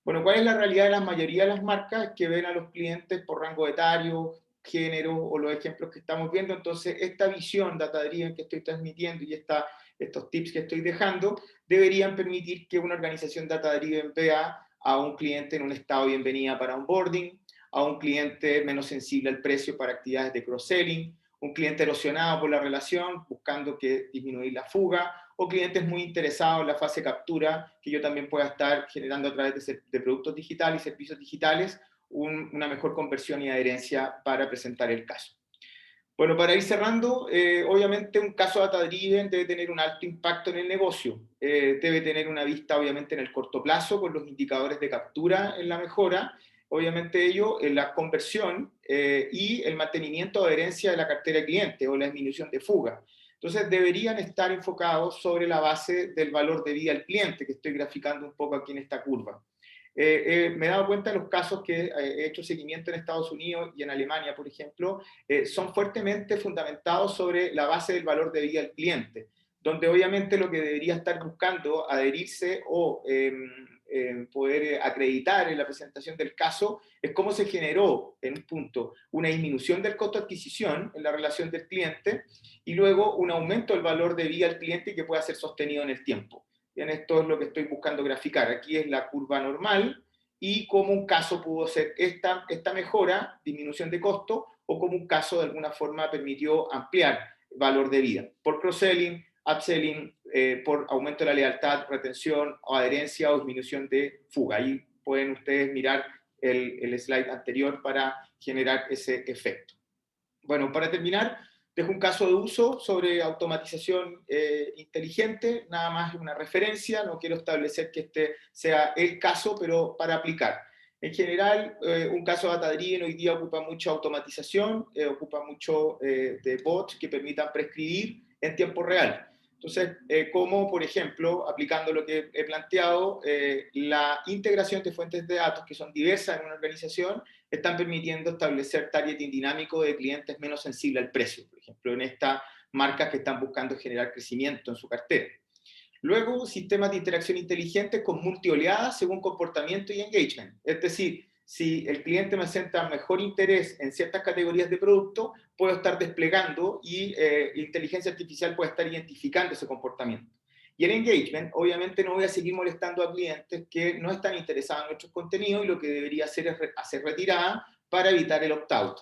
Bueno, ¿cuál es la realidad de la mayoría de las marcas? Que ven a los clientes por rango etario, género o los ejemplos que estamos viendo. Entonces, esta visión data-driven que estoy transmitiendo y estos tips que estoy dejando deberían permitir que una organización data-driven vea a un cliente en un estado de bienvenida para onboarding, a un cliente menos sensible al precio para actividades de cross-selling, un cliente erosionado por la relación, buscando disminuir la fuga, o clientes muy interesados en la fase captura, que yo también pueda estar generando a través de productos digitales y servicios digitales una mejor conversión y adherencia para presentar el caso. Bueno, para ir cerrando, obviamente un caso data-driven debe tener un alto impacto en el negocio, debe tener una vista obviamente en el corto plazo con los indicadores de captura en la mejora, obviamente ello en la conversión y el mantenimiento de adherencia de la cartera de cliente o la disminución de fuga. Entonces deberían estar enfocados sobre la base del valor de vida del cliente, que estoy graficando un poco aquí en esta curva. Me he dado cuenta de los casos que he hecho seguimiento en Estados Unidos y en Alemania, por ejemplo, son fuertemente fundamentados sobre la base del valor de vida del cliente, donde obviamente lo que debería estar buscando adherirse o poder acreditar en la presentación del caso es cómo se generó en un punto una disminución del costo de adquisición en la relación del cliente y luego un aumento del valor de vida del cliente que pueda ser sostenido en el tiempo. Bien, esto es lo que estoy buscando graficar. Aquí es la curva normal y cómo un caso pudo ser esta mejora, disminución de costo, o cómo un caso de alguna forma permitió ampliar valor de vida por cross-selling, upselling, por aumento de la lealtad, retención o adherencia o disminución de fuga. Ahí pueden ustedes mirar el slide anterior para generar ese efecto. Bueno, para terminar, Dejo un caso de uso sobre automatización inteligente, nada más una referencia, no quiero establecer que este sea el caso, pero para aplicar. En general, un caso data-driven hoy día ocupa mucha automatización, ocupa mucho de bots que permitan prescribir en tiempo real. Entonces, como por ejemplo, aplicando lo que he planteado, la integración de fuentes de datos que son diversas en una organización están permitiendo establecer targeting dinámico de clientes menos sensibles al precio, por ejemplo, en estas marcas que están buscando generar crecimiento en su cartera. Luego, sistemas de interacción inteligentes con multioleadas según comportamiento y engagement. Es decir, si el cliente me sienta mejor interés en ciertas categorías de producto, puedo estar desplegando y inteligencia artificial puede estar identificando ese comportamiento. Y el engagement, obviamente no voy a seguir molestando a clientes que no están interesados en nuestros contenidos y lo que debería hacer es hacer retirada para evitar el opt-out.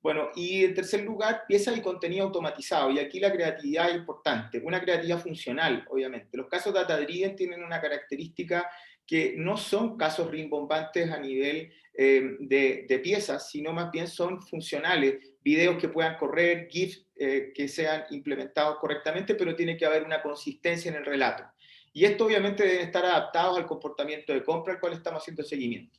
Bueno, y en tercer lugar, piezas y contenido automatizado. Y aquí la creatividad es importante, una creatividad funcional, obviamente. Los casos data-driven tienen una característica que no son casos rimbombantes a nivel de piezas, sino más bien son funcionales, videos que puedan correr, GIFs que sean implementados correctamente, pero tiene que haber una consistencia en el relato. Y esto obviamente debe estar adaptados al comportamiento de compra al cual estamos haciendo seguimiento.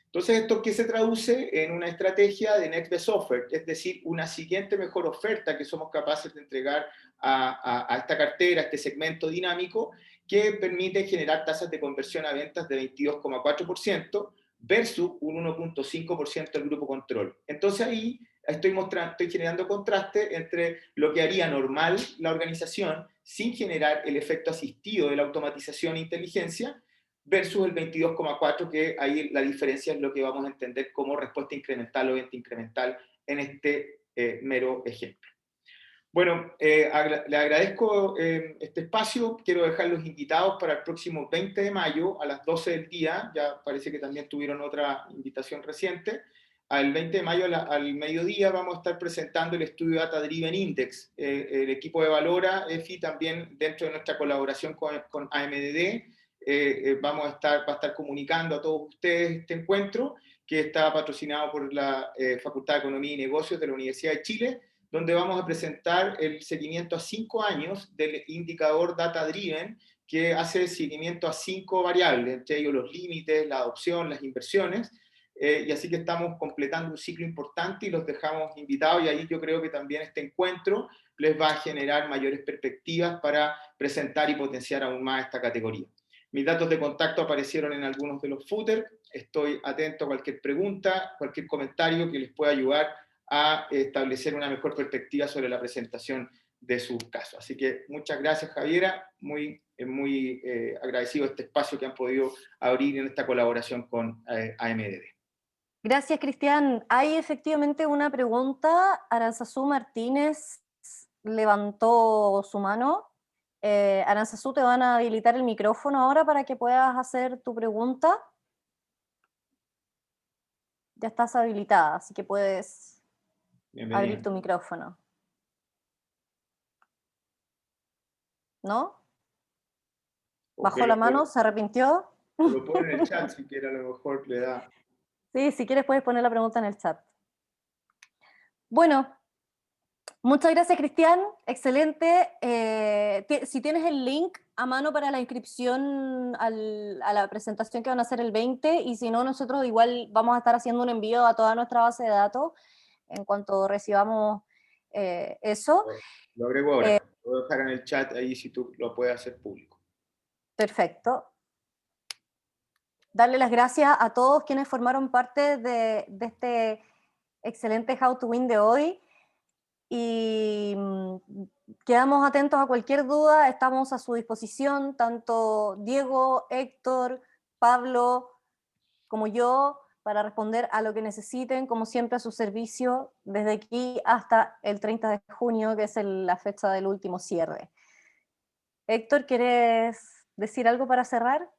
Entonces, ¿esto qué se traduce? En una estrategia de Next Best Offer, es decir, una siguiente mejor oferta que somos capaces de entregar a esta cartera, a este segmento dinámico, que permite generar tasas de conversión a ventas de 22,4% versus un 1,5% del grupo control. Entonces ahí estoy generando contraste entre lo que haría normal la organización sin generar el efecto asistido de la automatización e inteligencia, versus el 22,4%, que ahí la diferencia es lo que vamos a entender como respuesta incremental o venta incremental en este mero ejemplo. Bueno, le agradezco este espacio, quiero dejarlos invitados para el próximo 20 de mayo a las 12 del día, ya parece que también tuvieron otra invitación reciente. Al 20 de mayo al mediodía vamos a estar presentando el estudio Data Driven Index. El equipo de Valora, EFI, también dentro de nuestra colaboración con AMDD, va a estar comunicando a todos ustedes este encuentro, que está patrocinado por la Facultad de Economía y Negocios de la Universidad de Chile, donde vamos a presentar el seguimiento a 5 años del indicador Data Driven, que hace seguimiento a 5 variables, entre ellos los límites, la adopción, las inversiones, y así que estamos completando un ciclo importante y los dejamos invitados, y ahí yo creo que también este encuentro les va a generar mayores perspectivas para presentar y potenciar aún más esta categoría. Mis datos de contacto aparecieron en algunos de los footers. Estoy atento a cualquier pregunta, cualquier comentario que les pueda ayudar a establecer una mejor perspectiva sobre la presentación de sus casos. Así que muchas gracias, Javiera. Muy agradecido este espacio que han podido abrir en esta colaboración con AMDD. Gracias, Cristian. Hay efectivamente una pregunta. Aranzazú Martínez levantó su mano. Aranzazú, te van a habilitar el micrófono ahora para que puedas hacer tu pregunta. Ya estás habilitada, así que puedes abrir tu micrófono. ¿No? ¿Bajó la mano? ¿Se arrepintió? Lo pone en el chat si quiere, a lo mejor le da. Sí, si quieres puedes poner la pregunta en el chat. Bueno, muchas gracias, Cristian. Excelente. Si tienes el link a mano para la inscripción a la presentación que van a hacer el 20, y si no, nosotros igual vamos a estar haciendo un envío a toda nuestra base de datos en cuanto recibamos eso. Lo agrego ahora. Lo voy a dejar en el chat ahí si tú lo puedes hacer público. Perfecto. Darle las gracias a todos quienes formaron parte de este excelente How to Win de hoy. Y quedamos atentos a cualquier duda, estamos a su disposición, tanto Diego, Héctor, Pablo, como yo, para responder a lo que necesiten, como siempre a su servicio, desde aquí hasta el 30 de junio, que es la fecha del último cierre. Héctor, ¿quieres decir algo para cerrar?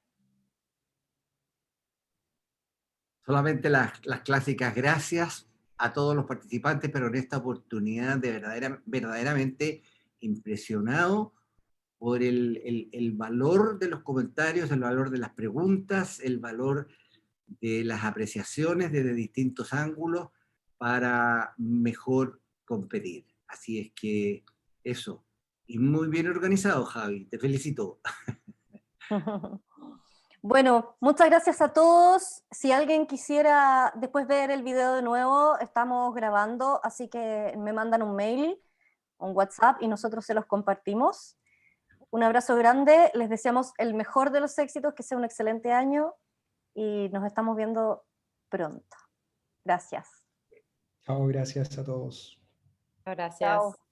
Solamente las clásicas gracias a todos los participantes, pero en esta oportunidad verdaderamente impresionado por el valor de los comentarios, el valor de las preguntas, el valor de las apreciaciones desde distintos ángulos para mejor competir. Así es que eso. Y muy bien organizado, Javi, te felicito. Bueno, muchas gracias a todos. Si alguien quisiera después ver el video de nuevo, estamos grabando, así que me mandan un mail, un WhatsApp, y nosotros se los compartimos. Un abrazo grande, les deseamos el mejor de los éxitos, que sea un excelente año, y nos estamos viendo pronto. Gracias. Chao, gracias a todos. Gracias. Chao.